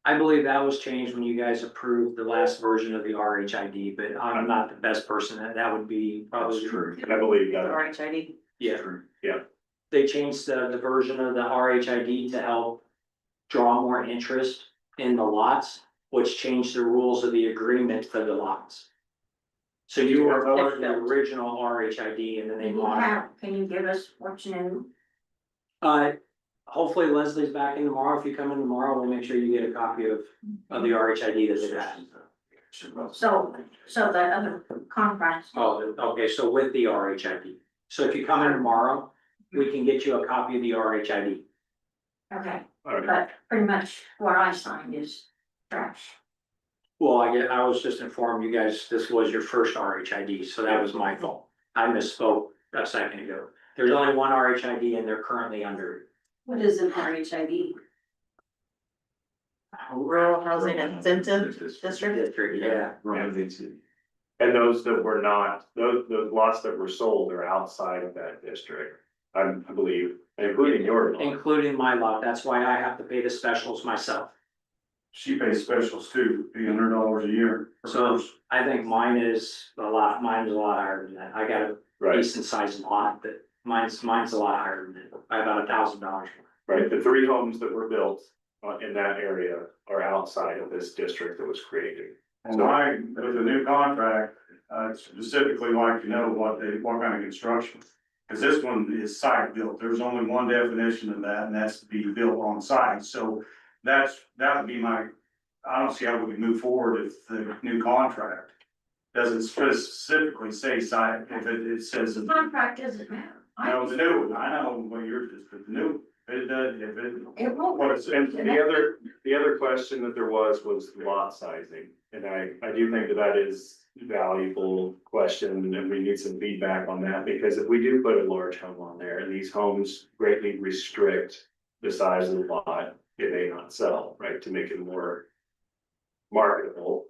Speaker 7: I believe that was changed when you guys approved the last version of the RHID, but I'm not the best person, that would be probably true.
Speaker 6: I believe that.
Speaker 1: RHID.
Speaker 7: Yeah.
Speaker 6: Yeah.
Speaker 7: They changed the version of the RHID to help draw more interest in the lots, which changed the rules of the agreement for the lots. So you were over the original RHID and then they modified.
Speaker 11: Can you give us what's new?
Speaker 7: Hopefully Leslie's back in tomorrow. If you come in tomorrow, we'll make sure you get a copy of the RHID that they got.
Speaker 11: So the other contracts.
Speaker 7: Oh, okay, so with the RHID. So if you come in tomorrow, we can get you a copy of the RHID.
Speaker 11: Okay,
Speaker 6: All right.
Speaker 11: but pretty much what I signed is trash.
Speaker 7: Well, I was just informed you guys, this was your first RHID, so that was my fault. I misspoke a second ago. There's only one RHID and they're currently under it.
Speaker 12: What is an RHID?
Speaker 1: Rural Housing Incentive District.
Speaker 7: Yeah.
Speaker 6: And those that were not, those lots that were sold are outside of that district, I believe, including your lot.
Speaker 7: Including my lot, that's why I have to pay the specials myself.
Speaker 2: She pays specials too, $800 a year.
Speaker 7: So I think mine's a lot higher than that. I got a
Speaker 6: Right,
Speaker 7: decent sized lot, but mine's a lot higher than that, by about $1,000.
Speaker 6: right. The 3 homes that were built in that area are outside of this district that was created.
Speaker 2: And why, with the new contract, specifically like to know what kind of construction. Cause this one is site built, there's only one definition of that, and that's to be built on site, so that would be I don't see how we can move forward if the new contract doesn't specifically say site, if it says.
Speaker 11: The contract doesn't matter.
Speaker 2: No, the new one, I know what yours is, but the new, it does, if
Speaker 11: It won't.
Speaker 2: what it's.
Speaker 6: And the other question that there was lot sizing, and I do think that is a valuable question, and we need some feedback on that, because if we do put a large home on there, and these homes greatly restrict the size of the lot, it may not sell, right, to make it more marketable.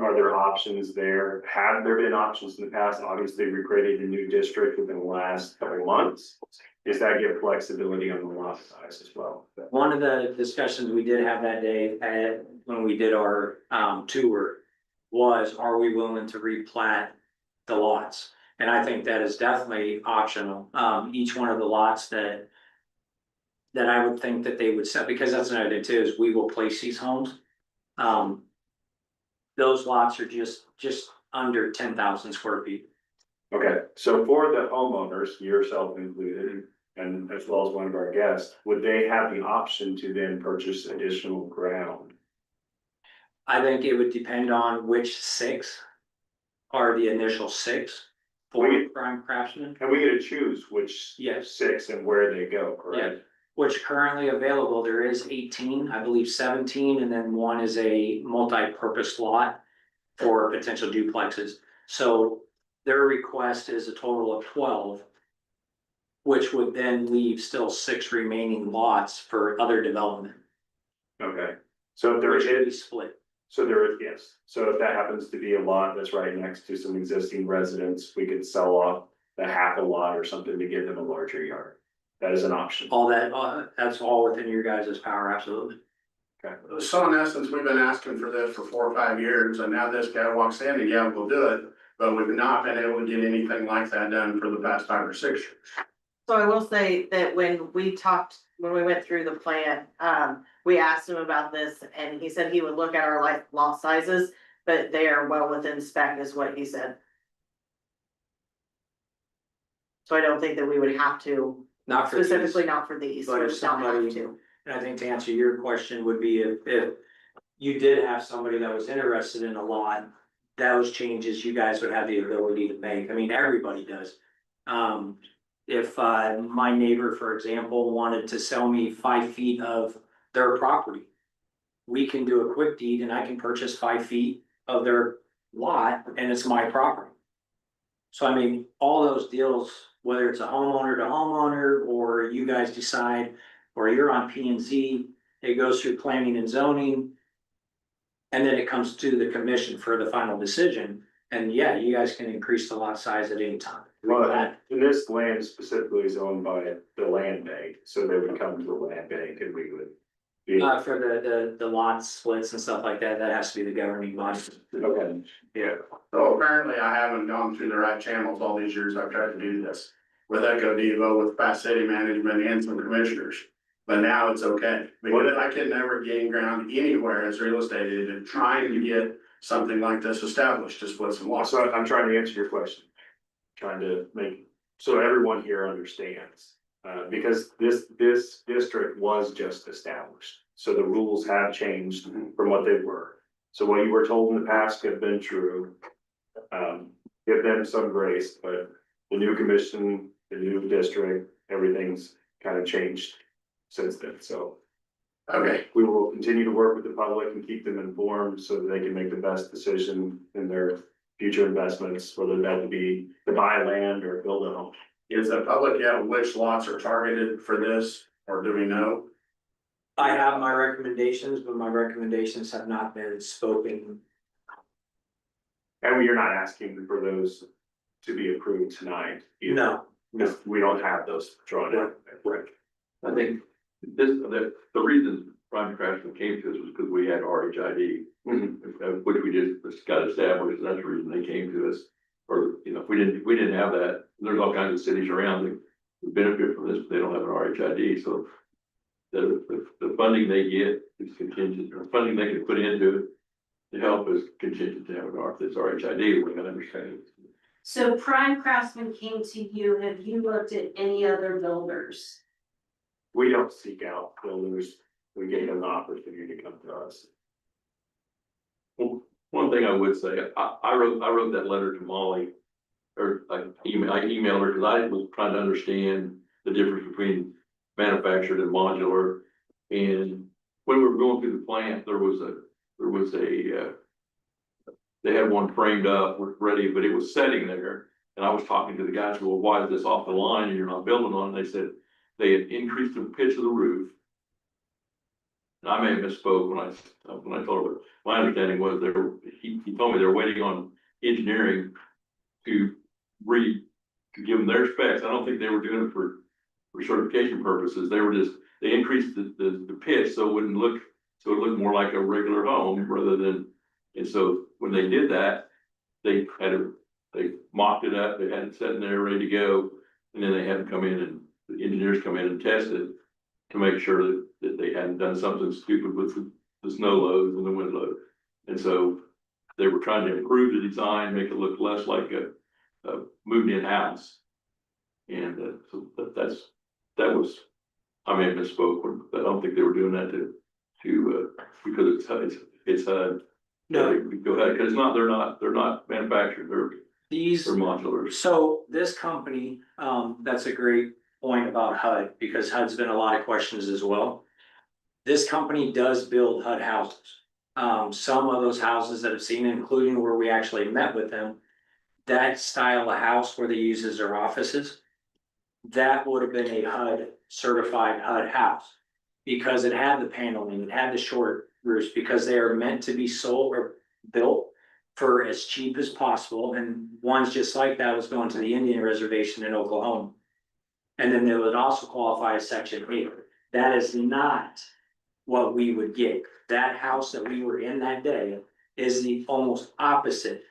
Speaker 6: Are there options there? Have there been options in the past? Obviously, we created a new district within the last couple of months. Does that give flexibility on the lot size as well?
Speaker 7: One of the discussions we did have that day when we did our tour was, are we willing to replat the lots? And I think that is definitely optional. Each one of the lots that I would think that they would sell, because that's another thing too, is we will place these homes. Those lots are just under 10,000 square feet.
Speaker 6: Okay, so for the homeowners, yourself included, and as well as one of our guests, would they have the option to then purchase additional ground?
Speaker 7: I think it would depend on which 6 are the initial 6 for Prime Craftsman.
Speaker 6: And we get to choose which
Speaker 7: Yes.
Speaker 6: 6 and where they go,
Speaker 7: Yeah,
Speaker 6: correct?
Speaker 7: which currently available, there is 18, I believe 17, and then one is a multi-purpose lot for potential duplexes. So their request is a total of 12, which would then leave still 6 remaining lots for other development,
Speaker 6: Okay, so if there
Speaker 7: which would be
Speaker 6: is,
Speaker 7: split.
Speaker 6: so if that happens to be a lot that's right next to some existing residents, we could sell off the half a lot or something to give them a larger yard. That is an option.
Speaker 7: All that, that's all within your guys' power, absolutely.
Speaker 2: So in essence, we've been asking for this for 4 or 5 years, and now this guy walks in and yeah, we'll do it. But we've not been able to get anything like that done for the past 5 or 6 years.
Speaker 1: So I will say that when we went through the plan, we asked him about this and he said he would look at our like lot sizes, but they are well within spec is what he said. So I don't think that we would have to,
Speaker 7: Not for these.
Speaker 1: specifically not for these,
Speaker 7: But
Speaker 1: we
Speaker 7: if
Speaker 1: would not have
Speaker 7: somebody-
Speaker 1: to.
Speaker 7: And I think to answer your question would be if you did have somebody that was interested in a lot, those changes you guys would have the ability to make. I mean, everybody does. If my neighbor, for example, wanted to sell me 5 feet of their property, we can do a quick deed and I can purchase 5 feet of their lot and it's my property. So I mean, all those deals, whether it's a homeowner to homeowner, or you guys decide, or you're on P and Z, it goes through planning and zoning. And then it comes to the commission for the final decision, and yeah, you guys can increase the lot size at any time.
Speaker 6: But this land specifically is owned by the land bank, so they would come to the land bank and we would. Be
Speaker 7: For the lot splits and stuff like that, that has to be the governing body.
Speaker 6: okay, yeah.
Speaker 2: So apparently I haven't gone through the right channels all these years I've tried to do this. With Echo Devo, with Fast City Management and some commissioners. But now it's okay, because I can never gain ground anywhere as real estate agent trying to get something like this established, to split some lots.
Speaker 6: So I'm trying to answer your question. Trying to make, so everyone here understands, because this district was just established. So the rules have changed from what they were. So what you were told in the past have been true. Give them some grace, but the new commission, the new district, everything's kind of changed since then, so.
Speaker 2: Okay,
Speaker 6: We will continue to work with the public and keep them informed so that they can make the best decision in their future investments, whether that be to buy land or build a home.
Speaker 2: is the public yet which lots are targeted for this, or do we know?
Speaker 7: I have my recommendations, but my recommendations have not been spoken.
Speaker 6: And you're not asking for those to be approved tonight. either,
Speaker 7: No,
Speaker 6: Because we don't have those drawn out.
Speaker 7: right.
Speaker 8: I think the reason Prime Craftsman came to us was because we had RHID, which we just got established, and that's the reason they came to us. Or, you know, if we didn't have that, there's all kinds of cities around that would benefit from this, but they don't have an RHID, so. The funding they get is contingent, or funding they can put into it to help is contingent to have an RHID, we're gonna understand.
Speaker 12: So Prime Craftsman came to you, have you looked at any other builders?
Speaker 6: We don't seek out builders, we give them the opportunity to come to us.
Speaker 8: Well, one thing I would say, I wrote that letter to Molly, or I emailed her, because I was trying to understand the difference between manufactured and modular. And when we were going through the plant, there was a they had one framed up, ready, but it was sitting there. And I was talking to the guys, well, why is this off the line and you're not building on it? They said they had increased the pitch of the roof. And I may have misspoke when I told her, but my understanding was he told me they're waiting on engineering to give them their specs. I don't think they were doing it for certification purposes. They increased the pitch so it wouldn't look, so it looked more like a regular home rather than, and so when they did that, they mocked it up, they had it sitting there ready to go. And then they had to come in and the engineers come in and test it to make sure that they hadn't done something stupid with the snow loads and the wind load. And so they were trying to improve the design, make it look less like a moved in house. And so that was, I may have misspoke, but I don't think they were doing that because it's
Speaker 7: No.
Speaker 8: Go ahead, because they're not manufactured, they're modular.
Speaker 7: So this company, that's a great point about HUD, because HUD's been a lot of questions as well. This company does build HUD houses. Some of those houses that I've seen, including where we actually met with them, that style of house where they use as their offices, that would have been a HUD certified HUD house. Because it had the paneling, it had the short roofs, because they are meant to be sold or built for as cheap as possible, and ones just like that was going to the Indian reservation in Oklahoma. And then they would also qualify as section 8. That is not what we would get. That house that we were in that day is the almost opposite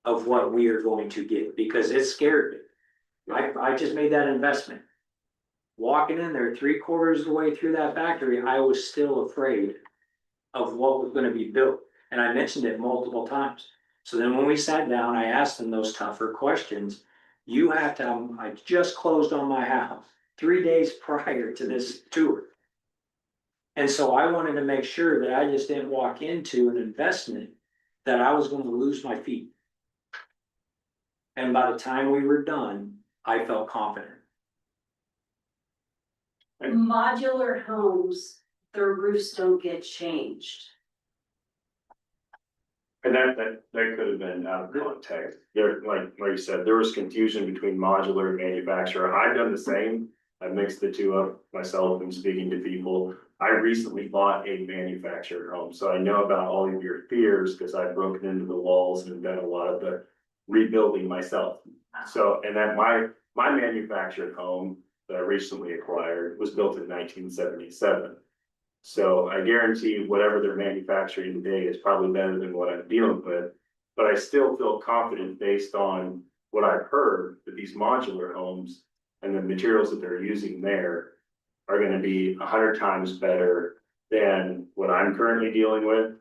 Speaker 7: of what we are going to get, because it scared me. I just made that investment. Walking in there 3/4 of the way through that factory, I was still afraid of what was gonna be built, and I mentioned it multiple times. So then when we sat down, I asked them those tougher questions. You have to, I just closed on my house 3 days prior to this tour. And so I wanted to make sure that I just didn't walk into an investment that I was gonna lose my feet. And by the time we were done, I felt confident.
Speaker 12: Modular homes, their roofs don't get changed.
Speaker 6: And that could have been out of context. There, like you said, there was confusion between modular and manufacturer. I've done the same. I mixed the two up myself and speaking to people. I recently bought a manufactured home, so I know about all of your fears because I've broken into the walls and done a lot of the rebuilding myself. So, and then my manufactured home that I recently acquired was built in 1977. So I guarantee whatever they're manufacturing today is probably better than what I'm dealing with. But I still feel confident based on what I've heard that these modular homes and the materials that they're using there are gonna be 100 times better than what I'm currently dealing with.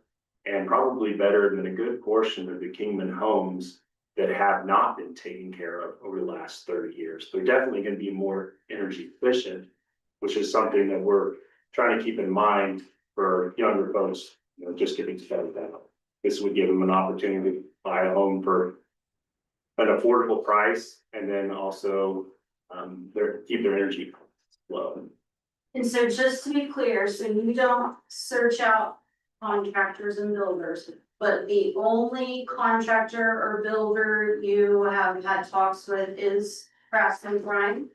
Speaker 6: And probably better than a good portion of the Kingman homes that have not been taken care of over the last 30 years. They're definitely gonna be more energy efficient, which is something that we're trying to keep in mind for younger folks, just getting started out. This would give them an opportunity to buy a home for an affordable price and then also keep their energy low.
Speaker 12: And so just to be clear, so you don't search out contractors and builders, but the only contractor or builder you have had talks with is Craftsman Brine?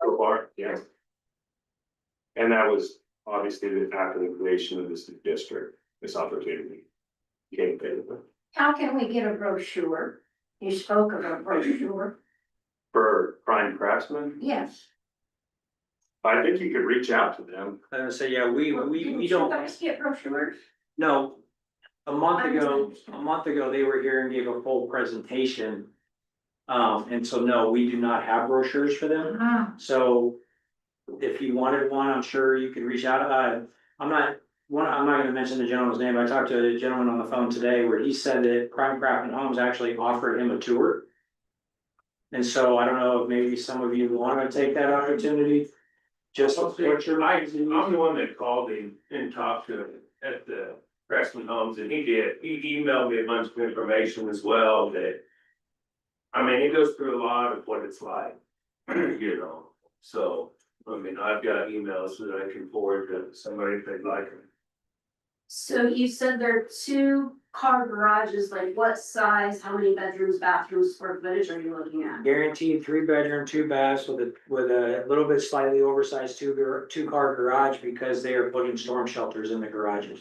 Speaker 6: So far, yes. And that was obviously after the creation of this district, this opportunity became available.
Speaker 11: How can we get a brochure? You spoke of a brochure.
Speaker 6: For prime craftsmen,
Speaker 11: Yes.
Speaker 6: I think you could reach out to them.
Speaker 7: I'm gonna say, yeah, we
Speaker 11: Didn't you
Speaker 7: don't,
Speaker 11: guys get brochures?
Speaker 7: no. A month
Speaker 11: I
Speaker 7: ago,
Speaker 11: misunderstood.
Speaker 7: they were here and gave a full presentation. And so, no, we do not have brochures for them. So if you wanted one, I'm sure you could reach out. I'm not gonna mention the gentleman's name. I talked to a gentleman on the phone today where he said that Prime Craft and Homes actually offered him a tour. And so I don't know if maybe some of you want to take that opportunity. Just what's your mind?
Speaker 13: I'm the one that called him and talked to him at the Craftsman Homes, and he emailed me a bunch of information as well that. I mean, it goes through a lot of what it's like, you know, so, I mean, I've got emails that I can forward to somebody if they'd like them.
Speaker 12: So you said there are 2-car garages, like what size, how many bedrooms, bathrooms, square footage are you looking at?
Speaker 7: Guaranteed 3-bedroom, 2 baths with a little bit slightly oversized 2-car garage because they are putting storm shelters in the garages.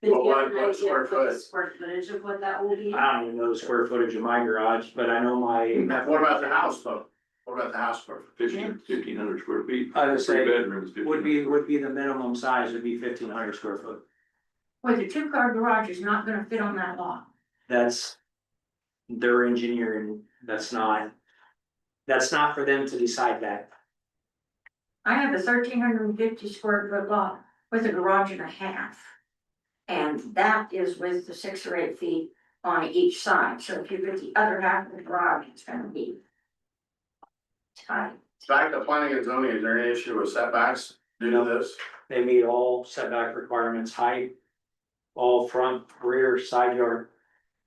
Speaker 12: Did you
Speaker 2: Well,
Speaker 12: have an
Speaker 2: what
Speaker 12: idea
Speaker 2: square
Speaker 12: of what the
Speaker 2: foot?
Speaker 12: square footage of what that will be?
Speaker 7: I don't even know the square footage of my garage, but I know my.
Speaker 2: What about the house though? What about the house for?
Speaker 8: 1,500 square feet.
Speaker 7: I would say
Speaker 8: 3 bedrooms.
Speaker 7: Would be the minimum size would be 1,500 square foot.
Speaker 11: Well, the 2-car garage is not gonna fit on that lot.
Speaker 7: That's their engineering, that's not for them to decide that.
Speaker 11: I have a 1,350 square foot lot with a garage and a half. And that is with the 6 or 8 feet on each side, so if you get the other half of the garage, it's gonna be tight.
Speaker 2: Back to planning and zoning, is there any issue with setbacks due to this?
Speaker 7: They meet all setback requirements, height, all front, rear, side yard.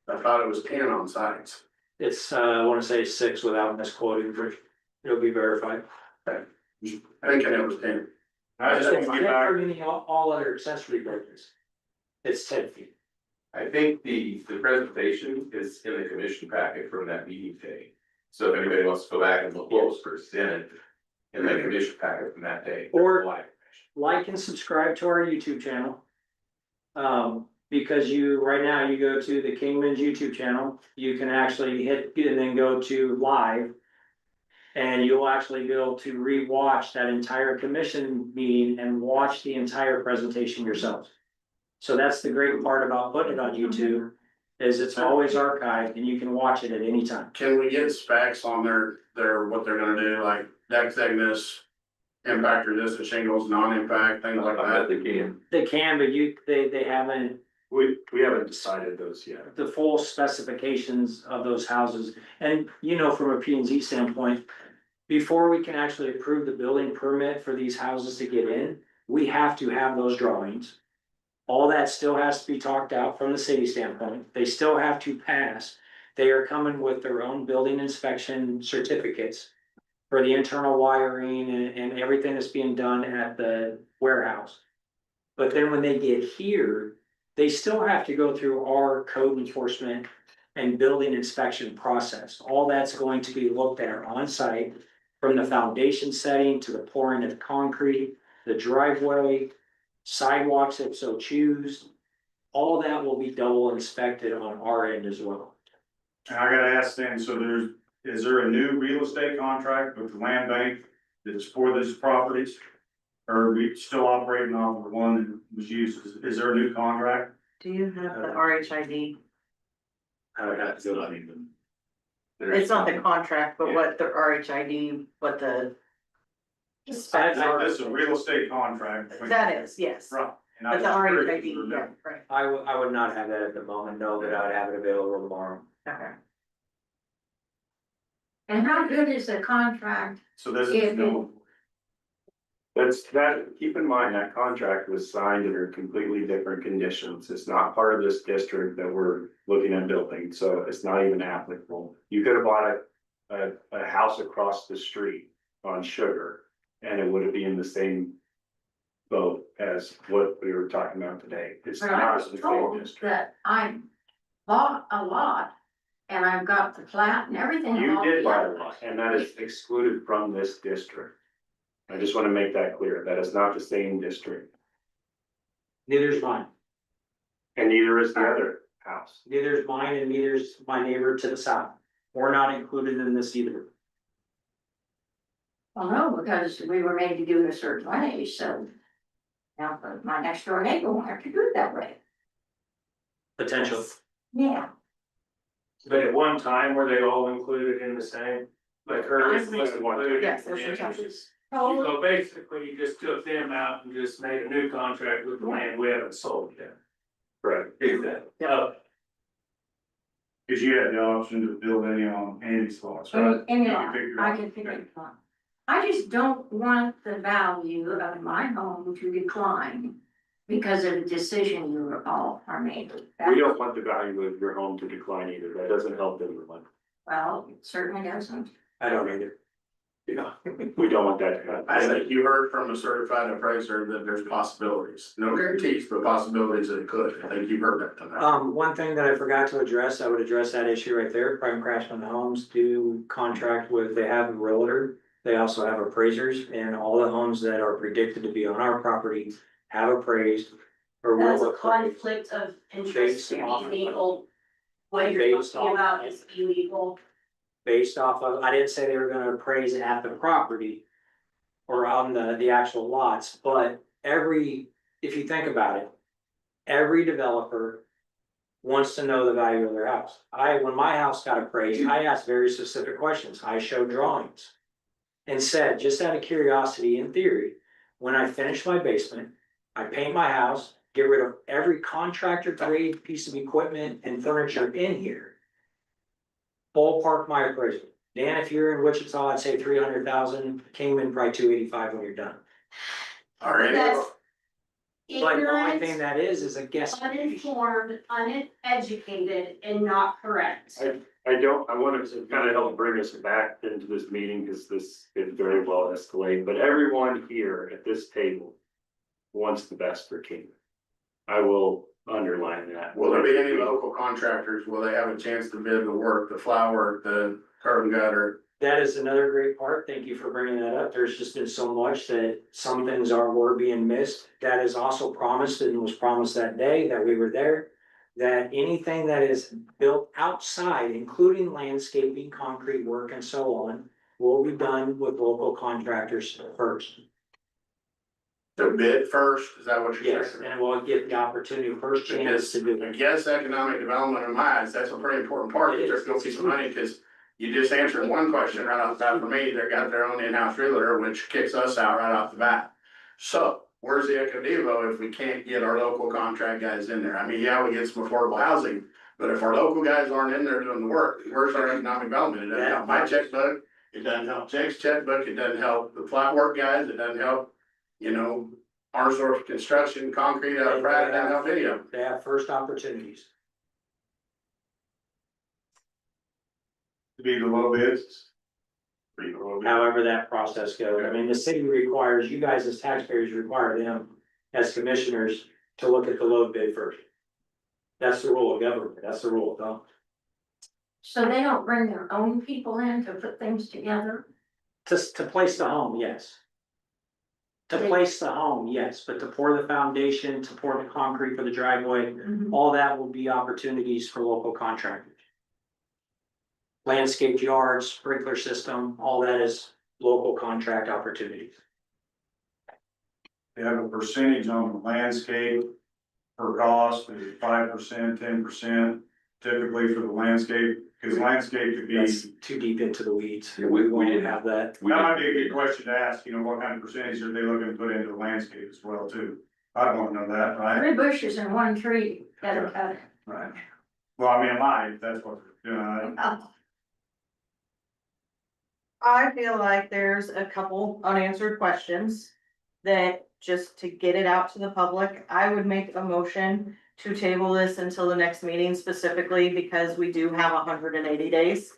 Speaker 2: I thought it was 10 on sides.
Speaker 7: It's, I wanna say 6 without misquoting, but it'll be verified.
Speaker 2: Thinking it was 10.
Speaker 6: I just want to get back.
Speaker 7: Meaning all other accessory buildings. It's 10 feet.
Speaker 13: I think the presentation is in the commission packet from that meeting day. So if anybody wants to go back and look close presented in the commission packet from that day.
Speaker 7: Or like and subscribe to our YouTube channel. Because right now, you go to the Kingman's YouTube channel, you can actually hit and then go to live. And you'll actually be able to rewatch that entire commission meeting and watch the entire presentation yourself. So that's the great part about putting it on YouTube, is it's always archived and you can watch it at any time.
Speaker 2: Can we get specs on what they're gonna do, like deck thickness, impact resistant shingles, non-impact, things like
Speaker 8: I bet
Speaker 2: that?
Speaker 8: they can.
Speaker 7: They can, but they haven't
Speaker 6: We haven't decided those yet.
Speaker 7: the full specifications of those houses. And from a P and Z standpoint, before we can actually approve the building permit for these houses to get in, we have to have those drawings. All that still has to be talked out from the city standpoint. They still have to pass. They are coming with their own building inspection certificates for the internal wiring and everything that's being done at the warehouse. But then when they get here, they still have to go through our code enforcement and building inspection process. All that's going to be looked at on site, from the foundation setting to the pouring of the concrete, the driveway, sidewalks if so choose. All that will be double inspected on our end as well.
Speaker 6: And I gotta ask then, so is there a new real estate contract with the land bank that's for these properties? Or are we still operating off the one that was used? Is there a new contract?
Speaker 1: Do you have the RHID?
Speaker 7: I would have to
Speaker 9: Still not even.
Speaker 1: It's not the contract, but what the RHID, what the specs
Speaker 7: I-
Speaker 1: are.
Speaker 6: This is a real estate contract.
Speaker 1: That is, yes,
Speaker 6: Right. And I
Speaker 1: but the
Speaker 6: was curious if
Speaker 1: RHID,
Speaker 6: there was a
Speaker 1: yeah,
Speaker 6: new-
Speaker 1: right,
Speaker 7: I would not have that at the moment, no, but I would have it available tomorrow.
Speaker 1: okay.
Speaker 11: And how good is the contract?
Speaker 6: So this
Speaker 11: Yeah,
Speaker 6: is no. Keep in mind, that contract was signed under completely different conditions. It's not part of this district that we're looking at building, so it's not even applicable. You could have bought a house across the street on Sugar, and it would be in the same boat as what we were talking about today. It's
Speaker 11: But I
Speaker 6: not
Speaker 11: was
Speaker 6: the same
Speaker 11: told
Speaker 6: district.
Speaker 11: that I bought a lot and I've got the plat and everything. of
Speaker 6: You
Speaker 11: all
Speaker 6: did
Speaker 11: the
Speaker 6: buy a
Speaker 11: others.
Speaker 6: lot, and that is excluded from this district. I just wanna make that clear. That is not the same district,
Speaker 7: Neither is mine,
Speaker 6: and neither is the other house.
Speaker 7: neither is mine, and neither is my neighbor to the south. We're not included in this either.
Speaker 11: Well, no, because we were made to do it a certain way, so. Now, but my next door neighbor won't have to do it that way.
Speaker 7: Potential.
Speaker 11: Yeah.
Speaker 13: But at one time, were they all included in the same? Like hers was included.
Speaker 1: Yes, there's
Speaker 13: in
Speaker 1: some
Speaker 13: it.
Speaker 1: changes.
Speaker 13: So basically, you just took them out and just made a new contract with the land we haven't sold yet.
Speaker 6: Correct.
Speaker 13: Exactly.
Speaker 1: Yeah.
Speaker 6: Cause you had the option to build any on Andy's lots, right?
Speaker 11: Any
Speaker 6: You
Speaker 11: lot,
Speaker 6: figure
Speaker 11: I
Speaker 6: out.
Speaker 11: can figure it out. I just don't want the value of my home to decline because of a decision you all are made.
Speaker 6: We don't want the value of your home to decline either. That doesn't help anyone.
Speaker 11: Well, it certainly doesn't.
Speaker 7: I don't either.
Speaker 6: Yeah, we don't want that to
Speaker 2: I
Speaker 6: happen.
Speaker 2: think you heard from a certified appraiser that there's possibilities, no guarantees, but possibilities that it could. I think you've heard that tonight.
Speaker 7: One thing that I forgot to address, I would address that issue right there. Prime Craftsman Homes do contract with, they have a realtor. They also have appraisers, and all the homes that are predicted to be on our property have appraised. Or will
Speaker 12: That's a
Speaker 7: appraise.
Speaker 12: conflict of interest,
Speaker 7: Based off-
Speaker 12: illegal. What you're
Speaker 7: Based
Speaker 12: talking
Speaker 7: off-
Speaker 12: about is illegal.
Speaker 7: Based off of, I didn't say they were gonna appraise at the property. Or on the actual lots, but if you think about it. Every developer. Wants to know the value of their house. When my house got appraised, I asked very specific questions. I showed drawings. And said, just out of curiosity, in theory, when I finish my basement, I paint my house, get rid of every contractor grade piece of equipment and furniture in here. Ballpark my appraisal. Dan, if you're in Wichita, I'd say 300,000, Kingman probably 285 when you're done.
Speaker 2: All right.
Speaker 12: That's
Speaker 7: But the only thing
Speaker 12: ignorant,
Speaker 7: that is a guess.
Speaker 12: uninformed, uneducated, and not correct.
Speaker 6: I want to kind of help bring us back into this meeting, because this could very well escalate, but everyone here at this table wants the best for Kingman. I will underline that.
Speaker 2: Will there be any local contractors? Will they have a chance to bid the work, the flower, the curb and gutter?
Speaker 7: That is another great part. Thank you for bringing that up. There's just been so much that some things were being missed. That is also promised and was promised that day that we were there. That anything that is built outside, including landscaping, concrete work and so on, will be done with local contractors first.
Speaker 2: To bid first, is that what you're
Speaker 7: Yes,
Speaker 2: saying?
Speaker 7: and we'll get the opportunity, first chance to do
Speaker 2: I
Speaker 7: it.
Speaker 2: guess economic development in my eyes, that's a pretty important part, that there's gonna be some money, cause you just answered one question right off the bat for me, they got their own in-house realtor, which kicks us out right off the bat. So, where's the Eco Devo if we can't get our local contract guys in there? I mean, yeah, we get some affordable housing, but if our local guys aren't in there doing the work, where's our economic development? It doesn't help my checkbook, it doesn't help Jake's checkbook, it doesn't help the flat work guys, it doesn't help, our source of construction, concrete out of Pratt, it doesn't help any of them.
Speaker 7: They have first opportunities.
Speaker 6: To be the low bids. Pretty low bid.
Speaker 7: However that process goes. I mean, the city requires, you guys as taxpayers require them as commissioners to look at the low bid first. That's the rule of government. That's the rule of thumb.
Speaker 11: So they don't bring their own people in to put things together?
Speaker 7: To place the home, yes. To place the home, yes, but to pour the foundation, to pour the concrete for the driveway, all that will be opportunities for local contractors. Landscaped yards, sprinkler system, all that is local contract opportunities.
Speaker 6: They have a percentage on the landscape per cost, is 5%, 10%, typically for the landscape, because landscape could be.
Speaker 7: That's too deep into the weeds.
Speaker 8: Yeah, we
Speaker 7: won't
Speaker 8: didn't
Speaker 7: have that.
Speaker 8: We
Speaker 6: That might be a good question to ask, what kind of percentage are they looking to put into the landscape as well too? I don't know that, right?
Speaker 11: 3 bushes and 1 tree, gotta cut it.
Speaker 6: Right. Well, I mean, live, that's what they're doing.
Speaker 1: I feel like there's a couple unanswered questions that just to get it out to the public, I would make a motion to table this until the next meeting specifically because we do have 180 days.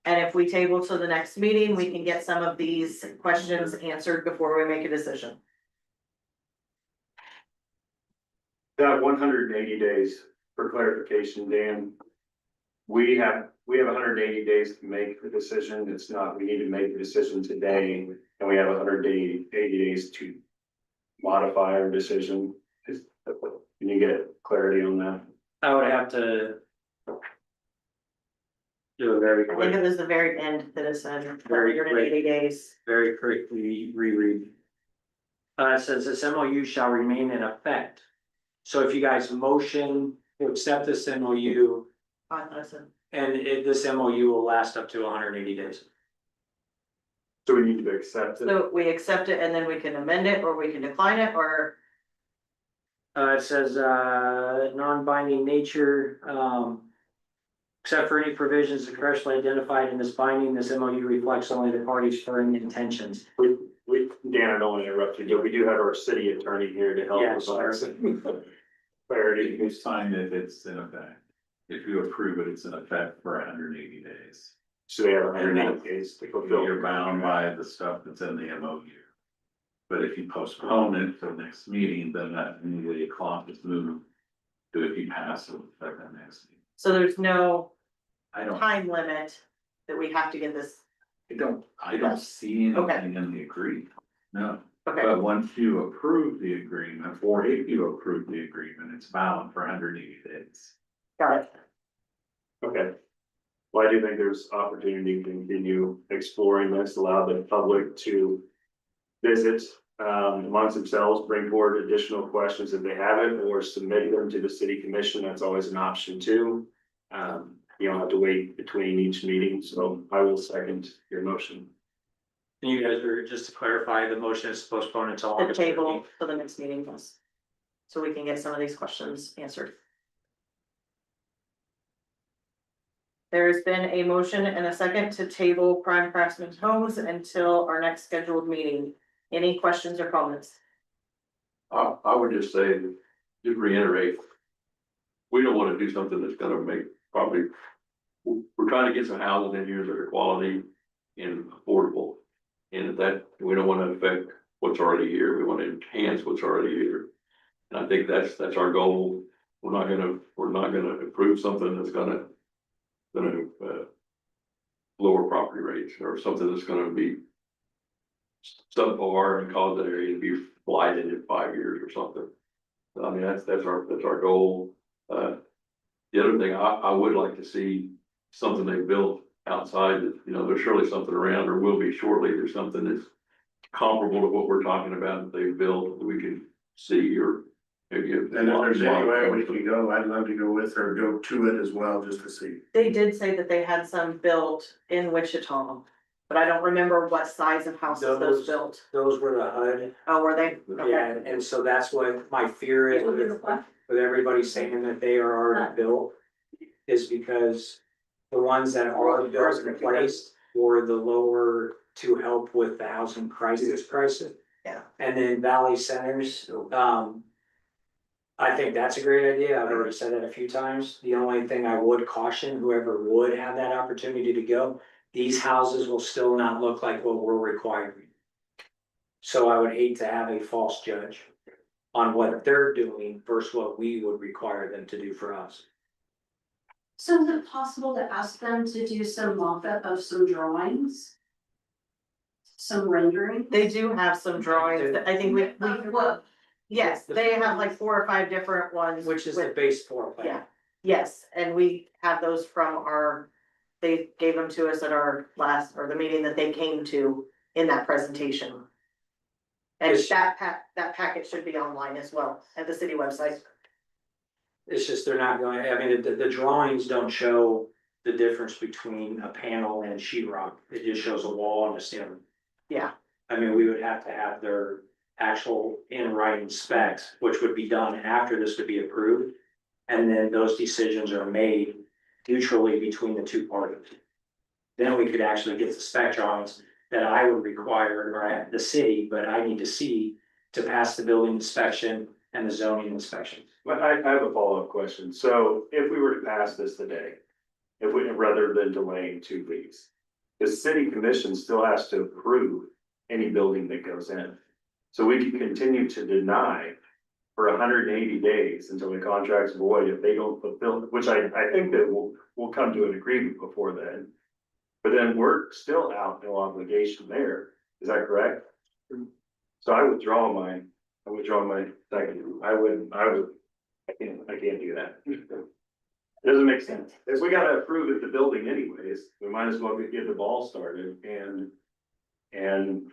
Speaker 1: And if we table to the next meeting, we can get some of these questions answered before we make a decision.
Speaker 6: That 180 days for clarification, Dan. We have 180 days to make the decision. It's not, we need to make the decision today, and we have 180 days to modify our decision. Can you get clarity on that?
Speaker 7: I would have to do a very
Speaker 1: I think
Speaker 7: quick,
Speaker 1: it was the very end that it said
Speaker 7: Very
Speaker 1: 180 days.
Speaker 7: very quickly reread. It says this MOU shall remain in effect. So if you guys motion to accept this MOU, and this MOU will last up to 180 days.
Speaker 6: So we need to accept it.
Speaker 1: So we accept it and then we can amend it or we can decline it or.
Speaker 7: It says, non-binding nature, except for any provisions expressly identified in this binding, this MOU reflects only the parties' firm intentions.
Speaker 6: Dan, I don't want to interrupt you, but we do have our city attorney here to help
Speaker 7: Yes,
Speaker 6: us. Clarity.
Speaker 9: You sign it, it's in effect. If you approve it, it's in effect for 180 days.
Speaker 6: So they have 180 days to fulfill.
Speaker 9: You're bound by the stuff that's in the MOU. But if you postpone it to the next meeting, then that immediately clock is moved to if you pass it, at the next meeting.
Speaker 1: So there's no
Speaker 9: I don't,
Speaker 1: time limit that we have to get this,
Speaker 9: I don't see
Speaker 1: Okay.
Speaker 9: anything in the agreement, no.
Speaker 1: okay,
Speaker 9: But once you approve the agreement, or if you approve the agreement, it's valid for 180 days.
Speaker 1: got it.
Speaker 6: Okay. Well, I do think there's opportunity to continue exploring this, allow the public to visit amongst themselves, bring forward additional questions if they have it, or submit them to the city commission. That's always an option too. You don't have to wait between each meeting, so I will second your motion.
Speaker 7: And you guys were, just to clarify, the motion is postponed until
Speaker 1: The
Speaker 7: August
Speaker 1: table
Speaker 7: 13th.
Speaker 1: for the next meeting, yes. So we can get some of these questions answered. There has been a motion and a second to table Prime Craftsman Homes until our next scheduled meeting. Any questions or comments?
Speaker 8: I would just say, to reiterate, we don't wanna do something that's gonna make probably, we're trying to get some houses in here that are quality and affordable. And that, we don't wanna affect what's already here, we wanna enhance what's already here. And I think that's our goal. We're not gonna approve something that's gonna lower property rates or something that's gonna be subpar and cause that area to be blighted in 5 years or something. I mean, that's our goal. The other thing, I would like to see something they built outside that, you know, there's surely something around or will be shortly. There's something that's comparable to what we're talking about that they've built that we can see or maybe.
Speaker 2: And if there's any way we can go, I'd love to go with her, go to it as well, just to see.
Speaker 1: They did say that they had some built in Wichita, but I don't remember what size of houses those built.
Speaker 7: Those were the HUD.
Speaker 1: Oh, were they?
Speaker 7: Yeah,
Speaker 1: Okay.
Speaker 7: and so that's what my fear is with everybody saying that they are already built. Is because the ones that are built and placed were the lower to help with the housing crisis.
Speaker 1: Yeah.
Speaker 7: And then Valley Centers, I think that's a great idea. I've already said that a few times. The only thing I would caution whoever would have that opportunity to go, these houses will still not look like what we're requiring. So I would hate to have a false judge on what they're doing versus what we would require them to do for us.
Speaker 12: So is it possible to ask them to do some mock-up of some drawings? Some rendering?
Speaker 1: They do have some drawings. I think we,
Speaker 12: What?
Speaker 1: yes, they have like 4 or 5 different ones.
Speaker 7: Which is the
Speaker 1: with-
Speaker 7: base floor plan.
Speaker 1: Yeah, yes, and we have those from they gave them to us at our last, or the meeting that they came to in that presentation. And
Speaker 7: Is-
Speaker 1: that packet should be online as well at the city website.
Speaker 7: It's just they're not going, I mean, the drawings don't show the difference between a panel and sheetrock. It just shows a wall and a ceiling.
Speaker 1: Yeah,
Speaker 7: I mean, we would have to have their actual in writing specs, which would be done after this to be approved. And then those decisions are made mutually between the two parties. Then we could actually get the spec drawings that I would require, or the city, but I need to see to pass the building inspection and the zoning inspection.
Speaker 6: But I have a follow-up question. So if we were to pass this today, if we, rather than delaying 2 weeks, the city commission still has to approve any building that goes in. So we can continue to deny for 180 days until the contract's void if they don't fulfill, which I think that we'll come to an agreement before then. But then we're still out, no obligation there. Is that correct? So I withdraw my second. I can't do that. It doesn't make sense. If we gotta approve it, the building anyways, we might as well get the ball started and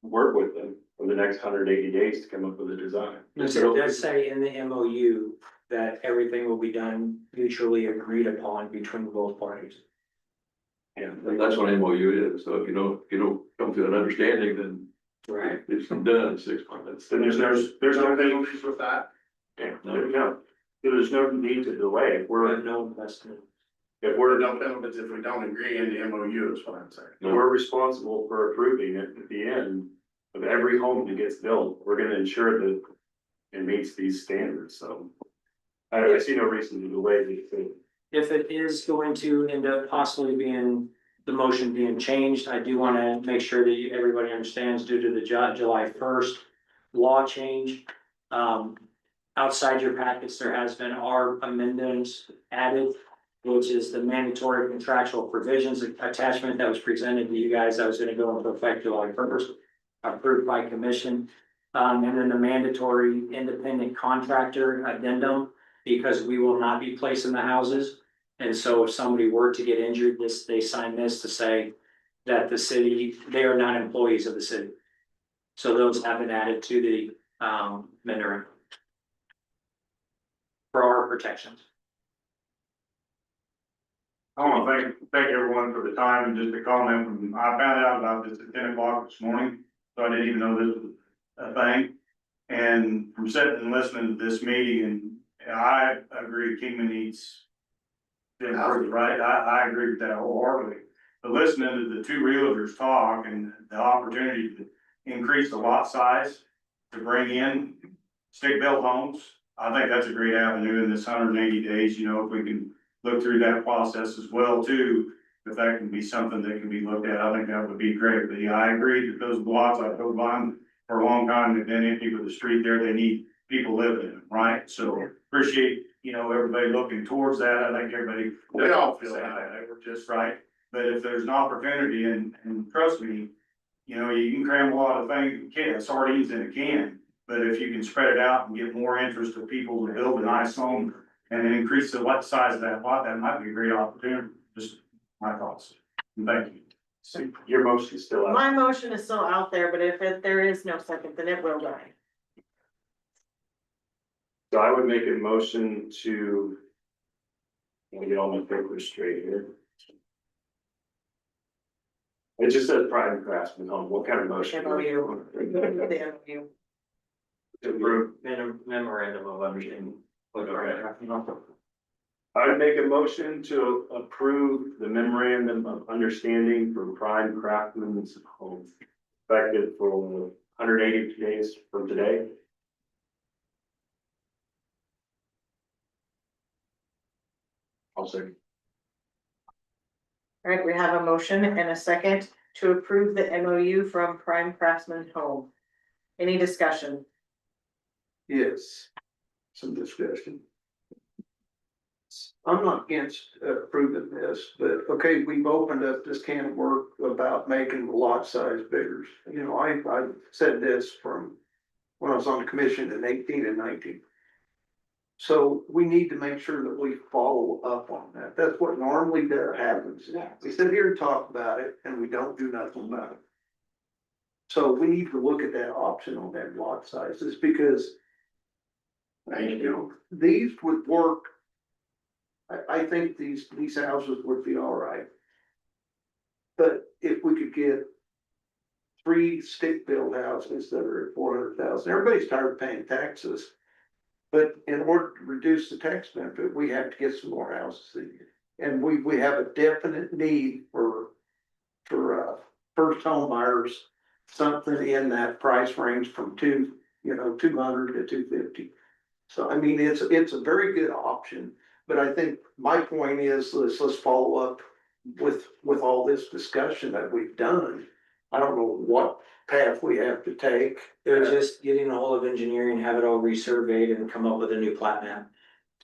Speaker 6: work with them for the next 180 days to come up with a design.
Speaker 7: So it does say in the MOU that everything will be done mutually agreed upon between both parties.
Speaker 6: Yeah,
Speaker 8: That's what MOU is. So if you don't come to an understanding, then
Speaker 7: Right.
Speaker 8: it's done in 6 months.
Speaker 6: then there's no
Speaker 2: penalties with that.
Speaker 6: there's no need to delay. If
Speaker 7: We're
Speaker 6: we're,
Speaker 7: at no investment.
Speaker 6: if we're,
Speaker 2: No penalties if we don't agree in the MOU is what I'm saying.
Speaker 6: we're responsible for approving it at the end of every home that gets built. We're gonna ensure that it meets these standards, so. I see no reason to delay these things.
Speaker 7: If it is going to end up possibly being, the motion being changed, I do wanna make sure that everybody understands due to the July 1st law change. Outside your packets, there has been our amendments added, which is the mandatory contractual provisions attachment that was presented to you guys. That was gonna go into effect July 1st, approved by commission. And then the mandatory independent contractor addendum, because we will not be placing the houses. And so if somebody were to get injured, they sign this to say that the city, they are not employees of the city. So those have been added to the rendering. For our protections.
Speaker 14: I want to thank everyone for the time and just a comment from, I found out about this at 10 o'clock this morning, so I didn't even know this was a thing. And from sitting and listening to this meeting, and I agree Kingman needs to improve, right? I agree with that wholeheartedly. But listening to the 2 realtors talk and the opportunity to increase the lot size to bring in stick-built homes, I think that's a great avenue in this 180 days, you know, if we can look through that process as well too. If that can be something that can be looked at, I think that would be great. But yeah, I agree that those lots, I've drove by them for a long time, they've been empty with the street there, they need people living in them, right? So appreciate, you know, everybody looking towards that. I think everybody.
Speaker 2: We all feel
Speaker 14: that.
Speaker 2: that.
Speaker 14: We're just right. But if there's an opportunity and trust me, you know, you can cram a lot of things, sardines in a can. But if you can spread it out and get more interest of people to build a nice home and then increase the lot size of that lot, that might be a great opportunity. Just my thoughts. Thank you.
Speaker 6: So your motion is still out.
Speaker 1: My motion is still out there, but if there is no second, then it will die.
Speaker 6: So I would make a motion to. Let me get all my papers straight here. It just says pride and craftsman home. What kind of motion?
Speaker 1: MOU. The MOU.
Speaker 6: To approve.
Speaker 7: Memorandum of understanding.
Speaker 6: I would make a motion to approve the memorandum of understanding for Prime Craftsman's Home. Effective for 180 days from today. I'll second.
Speaker 1: All right, we have a motion and a second to approve the MOU from Prime Craftsman Home. Any discussion?
Speaker 5: Yes, some discussion. I'm not against approving this, but okay, we've opened up this can of work about making the lot size bigger. You know, I said this from when I was on the commission in 18 and 19. So we need to make sure that we follow up on that. That's what normally happens. We sit here and talk about it and we don't do nothing about it. So we need to look at that option on that lot sizes because you know, these would work. I think these houses would be all right. But if we could get 3 stick-built houses that are at 400,000, everybody's tired of paying taxes. But in order to reduce the tax benefit, we have to get some more houses in here. And we have a definite need for first home buyers, something in that price range from 200 to 250. So I mean, it's a very good option, but I think my point is, let's follow up with all this discussion that we've done. I don't know what path we have to take.
Speaker 7: It was just getting a hold of engineering, have it all resurveyed and come up with a new plat map.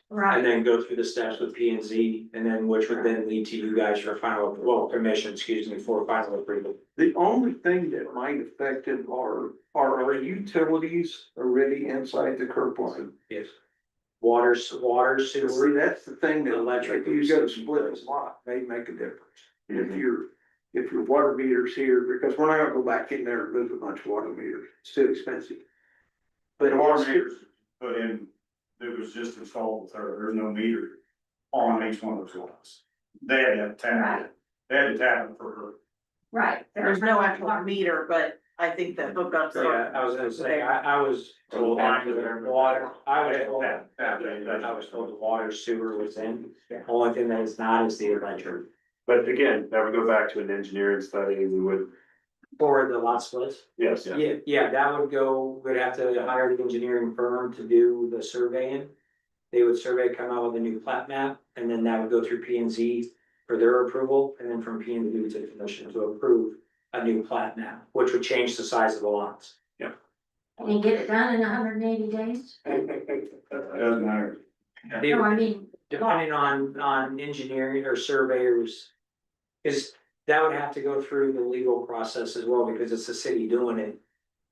Speaker 11: Right.
Speaker 7: And then go through the steps with P and Z, and then which would then lead to you guys for commission, for final approval.
Speaker 5: The only thing that might affect it are our utilities already inside the curb line.
Speaker 7: Yes. Water, sewer.
Speaker 5: See, that's the thing that
Speaker 7: Electric.
Speaker 5: if you go to split a lot, may make a difference. If your water meter's here, because we're not gonna go back in there and move a bunch of water meters, it's too expensive. But
Speaker 14: The water meters put in, it was just installed with her, there's no meter on each one of those lots. They had to tap it, they had to tap it for her.
Speaker 11: Right.
Speaker 1: There's no actual meter, but I think that hookups
Speaker 7: Yeah,
Speaker 1: are.
Speaker 7: I was gonna say, I was told water, I was told the water sewer was in. The only thing that is not is the electric.
Speaker 6: But again, that would go back to an engineering study. We would,
Speaker 7: For the lot splits.
Speaker 6: yes.
Speaker 7: Yeah, that would go, we'd have to hire the engineering firm to do the surveying. They would survey, come out with a new plat map, and then that would go through P and Z for their approval, and then from P and Z to the commission to approve a new plat map, which would change the size of the lots.
Speaker 11: Can you get it done in 180 days?
Speaker 14: Doesn't matter.
Speaker 11: No, I mean,
Speaker 7: Depending on engineering or surveyors. Is that would have to go through the legal process as well, because it's the city doing it.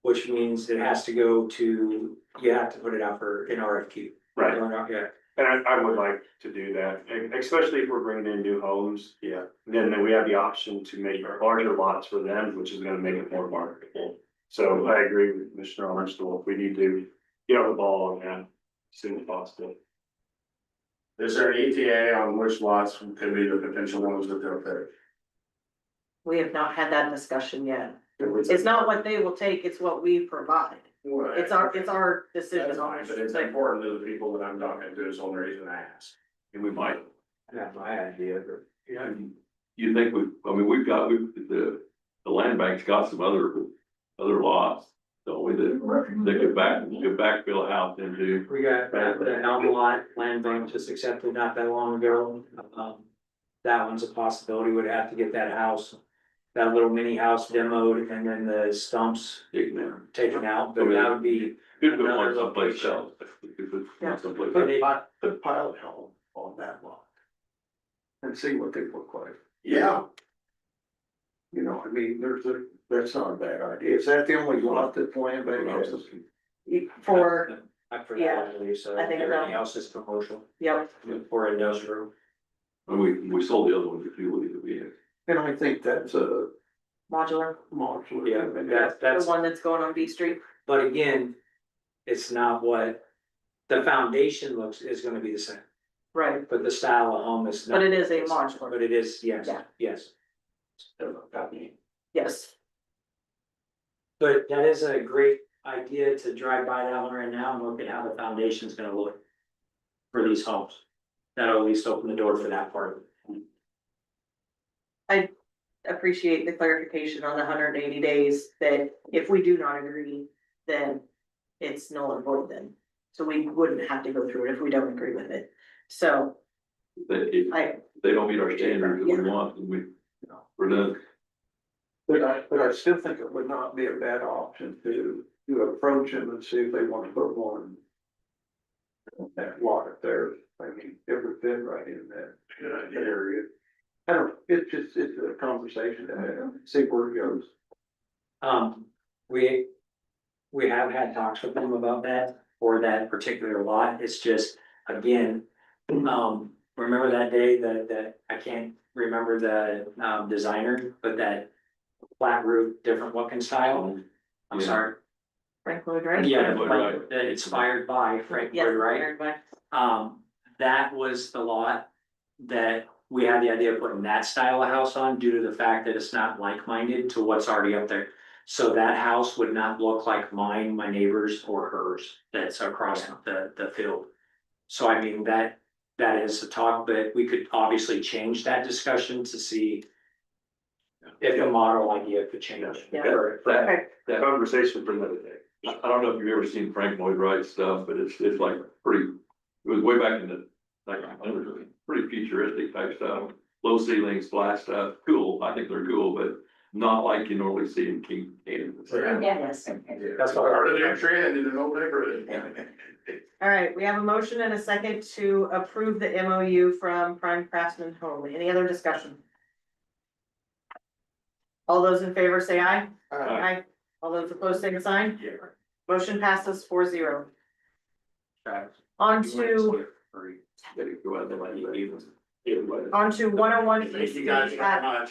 Speaker 7: Which means it has to go to, you have to put it out for an RFQ.
Speaker 6: Right.
Speaker 7: Yeah.
Speaker 6: And I would like to do that, especially if we're bringing in new homes. Yeah. Then we have the option to make larger lots for them, which is gonna make it more marketable. So I agree with Commissioner Armstrong, we need to get on the ball on that as soon as possible.
Speaker 2: Is there an ETA on which lots could be the potential ones that they'll pick?
Speaker 1: We have not had that discussion yet. It's not what they will take, it's what we provide. It's our decision
Speaker 2: That's
Speaker 1: on
Speaker 2: fine,
Speaker 1: it.
Speaker 2: but it's important to the people that I'm talking to, is the only reason I ask.
Speaker 8: And we might,
Speaker 7: That's my idea, but.
Speaker 8: you think we've got, the land bank's got some other lots, don't we, that could backfill a house into.
Speaker 7: We got the Elm Lot land bank just accepted not that long ago. That one's a possibility, would have to get that house, that little mini house demoed and then the stumps taken out, but that would be.
Speaker 8: Could put one someplace else. Could put one someplace else.
Speaker 5: Put pilot home on that lot. And see what they look like.
Speaker 2: Yeah,
Speaker 5: You know, I mean, that's not a bad idea. Is that the only lot that Land Bank has?
Speaker 1: For,
Speaker 7: I forgot,
Speaker 1: Yeah,
Speaker 7: I believe so.
Speaker 1: I think
Speaker 7: Everything
Speaker 1: so.
Speaker 7: else is commercial
Speaker 1: yep,
Speaker 7: or industrial.
Speaker 8: And we sold the other one to Julie that we had.
Speaker 5: And I think that's a
Speaker 1: modular,
Speaker 5: modular.
Speaker 7: Yeah,
Speaker 1: the
Speaker 7: that's,
Speaker 1: one that's going on B Street.
Speaker 7: but again, it's not what, the foundation is gonna be the same,
Speaker 1: Right,
Speaker 7: but the style of home is not.
Speaker 1: but it is a modular,
Speaker 7: But it is, yes,
Speaker 1: Yeah.
Speaker 7: yes.
Speaker 1: yes.
Speaker 7: But that is a great idea to drive by that one right now and look at how the foundation's gonna look for these homes. That'll at least open the door for that part of it.
Speaker 1: Appreciate the clarification on the 180 days, that if we do not agree, then it's null and void then. So we wouldn't have to go through it if we don't agree with it. So
Speaker 8: If
Speaker 1: I,
Speaker 8: they don't meet our standards that we want, then we're done.
Speaker 5: But I still think it would not be a bad option to approach them and see if they want to put one. That lot up there, I mean, it would fit right in that area. I don't, it's a conversation to have, see where it goes.
Speaker 7: We have had talks with them about that for that particular lot. It's just, again, remember that day that I can't remember the designer, but that flat roof, different looking style. I'm
Speaker 8: Yeah.
Speaker 7: sorry.
Speaker 1: Frank Lloyd Wright.
Speaker 7: Yeah,
Speaker 8: Lloyd Wright.
Speaker 7: that inspired by Frank
Speaker 1: Yes,
Speaker 7: Lloyd Wright.
Speaker 1: everybody.
Speaker 7: That was the lot that we had the idea of putting that style of house on due to the fact that it's not like-minded to what's already up there. So that house would not look like mine, my neighbor's, or hers that's across the field. So I mean, that is a talk, but we could obviously change that discussion to see if the model idea could change.
Speaker 1: Yeah.
Speaker 8: That conversation for another day. I don't know if you've ever seen Frank Lloyd Wright stuff, but it's like pretty, it was way back in the, like, pretty futuristic type stuff. Low ceilings, flat stuff, cool, I think they're cool, but not like you normally see in King Canyon.
Speaker 1: Yes.
Speaker 7: That's what
Speaker 2: Part of their trend in an old neighborhood.
Speaker 1: All right, we have a motion and a second to approve the MOU from Prime Craftsman Home. Any other discussion? All those in favor say aye. Aye. All those opposed, same sign. Motion passes 4-0. On to, on to 101 East
Speaker 2: Thank you
Speaker 1: State
Speaker 2: guys very
Speaker 1: Ave.
Speaker 2: much.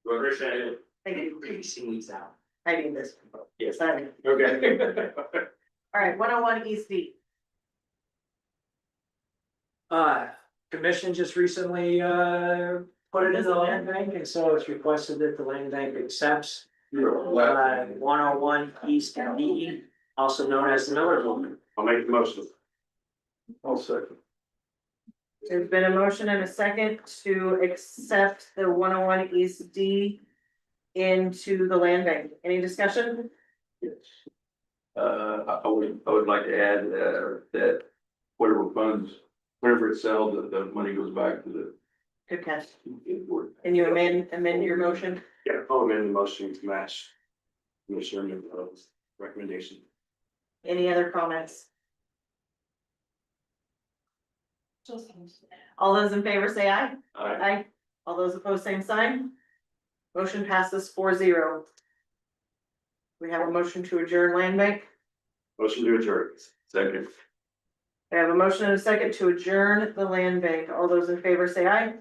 Speaker 7: Appreciate it.
Speaker 1: Thank you.
Speaker 7: Casey needs out.
Speaker 1: I need this.
Speaker 7: Yes.
Speaker 1: Sorry.
Speaker 7: Okay.
Speaker 1: All right, 101 East D.
Speaker 7: Commission just recently, put it in the land bank, and so it's requested that the land bank accepts. 101 East D, also known as the Miller Building.
Speaker 6: I'll make the motion.
Speaker 5: I'll second.
Speaker 1: There's been a motion and a second to accept the 101 East D into the land bank. Any discussion?
Speaker 8: Yes. I would like to add, that whatever funds, whenever it sells, that the money goes back to the.
Speaker 1: Good catch. Can you amend your motion?
Speaker 6: Yeah, I'll amend the motion to match Commissioner Nichols' recommendation.
Speaker 1: Any other comments? All those in favor say aye. Aye. All those opposed, same sign. Motion passes 4-0. We have a motion to adjourn land bank.
Speaker 6: Motion to adjourn.
Speaker 8: Second.
Speaker 1: I have a motion and a second to adjourn the land bank. All those in favor say aye.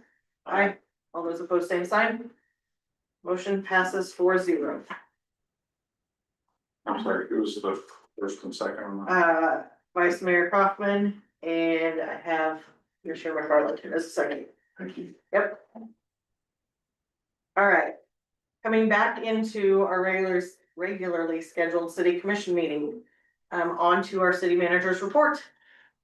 Speaker 1: Aye. All those opposed, same sign. Motion passes 4-0.
Speaker 14: I'm sorry, it was the first and second on
Speaker 1: Vice Mayor Kaufman, and I have your Chairman Farlington as a second.
Speaker 14: Thank you.
Speaker 1: Yep. All right. Coming back into our regularly scheduled city commission meeting. On to our city manager's report.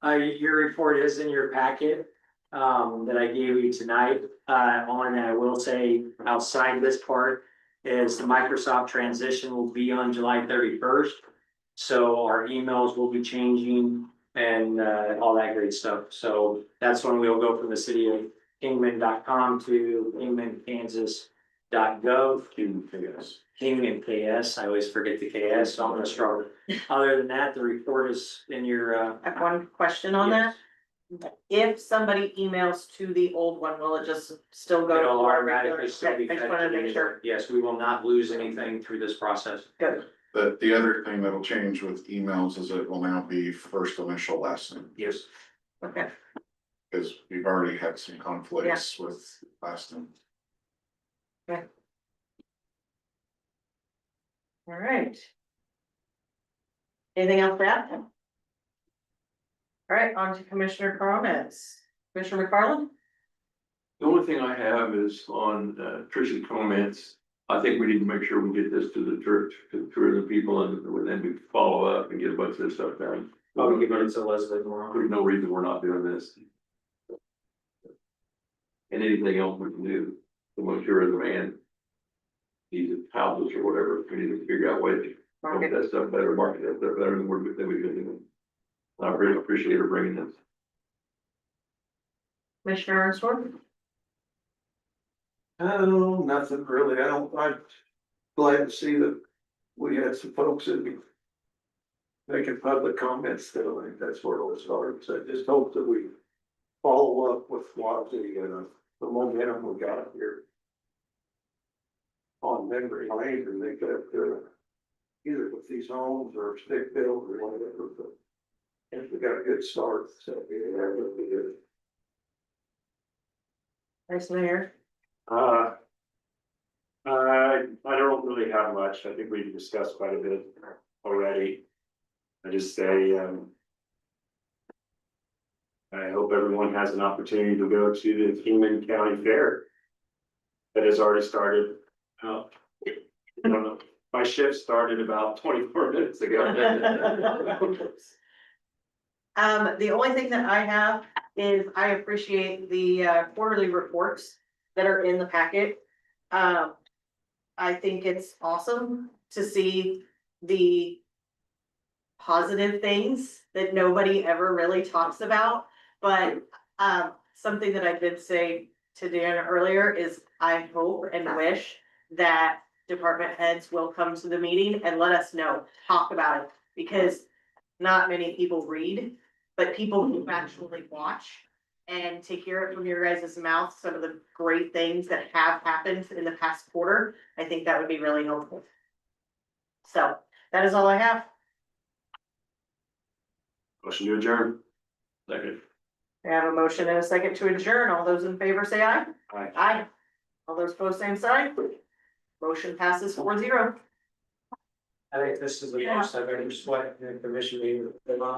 Speaker 7: Your report is in your packet, that I gave you tonight. Only that I will say outside this part is the Microsoft transition will be on July 31st. So our emails will be changing and, all that great stuff. So that's when we'll go from the city of Kingman.com to KingmanKansas.gov. Kingman KS, I always forget the KS, so I'm gonna struggle. Other than that, the report is in your,
Speaker 1: I have one question on that. if somebody emails to the old one, will it just still go?
Speaker 7: It'll
Speaker 1: to our
Speaker 7: automatically
Speaker 1: regular-
Speaker 7: still be
Speaker 1: Okay, I
Speaker 7: fed
Speaker 1: just wanna
Speaker 7: to
Speaker 1: make
Speaker 7: you.
Speaker 1: sure.
Speaker 7: Yes, we will not lose anything through this process.
Speaker 1: Good,
Speaker 2: The other thing that'll change with emails is it will now be first initial, last name,
Speaker 7: Yes.
Speaker 1: okay.
Speaker 2: because we've already had some conflicts with last name.
Speaker 1: All right. Anything else to add? All right, on to Commissioner comments. Commissioner McFarland?
Speaker 8: The only thing I have is on Trish's comments. I think we need to make sure we get this to the church, to the people, and then we follow up and get a bunch of this stuff done.
Speaker 7: I'll give it to Leslie tomorrow.
Speaker 8: There's no reason we're not doing this. And anything else we can do, to make sure the man. These houses or whatever, we need to figure out ways to market that stuff better, market that stuff better than we've been doing. I really appreciate her bringing this.
Speaker 1: Commissioner Armstrong?
Speaker 5: Oh, nothing really. I'm glad to see that we had some folks that be making public comments still. I think that's where it all starts. I just hope that we follow up with what the momentum we got here on memory lane and make that, either with these homes or stick built or whatever, but if we got a good start, so yeah, that would be good.
Speaker 1: Vice Mayor?
Speaker 6: I don't really have much. I think we discussed quite a bit already. I just say, I hope everyone has an opportunity to go to the Kingman County Fair. That has already started. I don't know, my shift started about 24 minutes ago.
Speaker 1: The only thing that I have is I appreciate the quarterly reports that are in the packet. I think it's awesome to see the positive things that nobody ever really talks about. But something that I did say to Dan earlier is I hope and wish that department heads will come to the meeting and let us know, talk about it, because not many people read, but people who actually watch. And to hear it from your guys' mouth, some of the great things that have happened in the past quarter, I think that would be really helpful. So that is all I have.
Speaker 6: Motion to adjourn.
Speaker 8: Second.
Speaker 1: I have a motion and a second to adjourn. All those in favor say aye.
Speaker 6: Aye.
Speaker 1: Aye. All those opposed, same sign. Motion passes 4-0.
Speaker 7: I think this is the most I've ever sweated in a commission meeting with them off.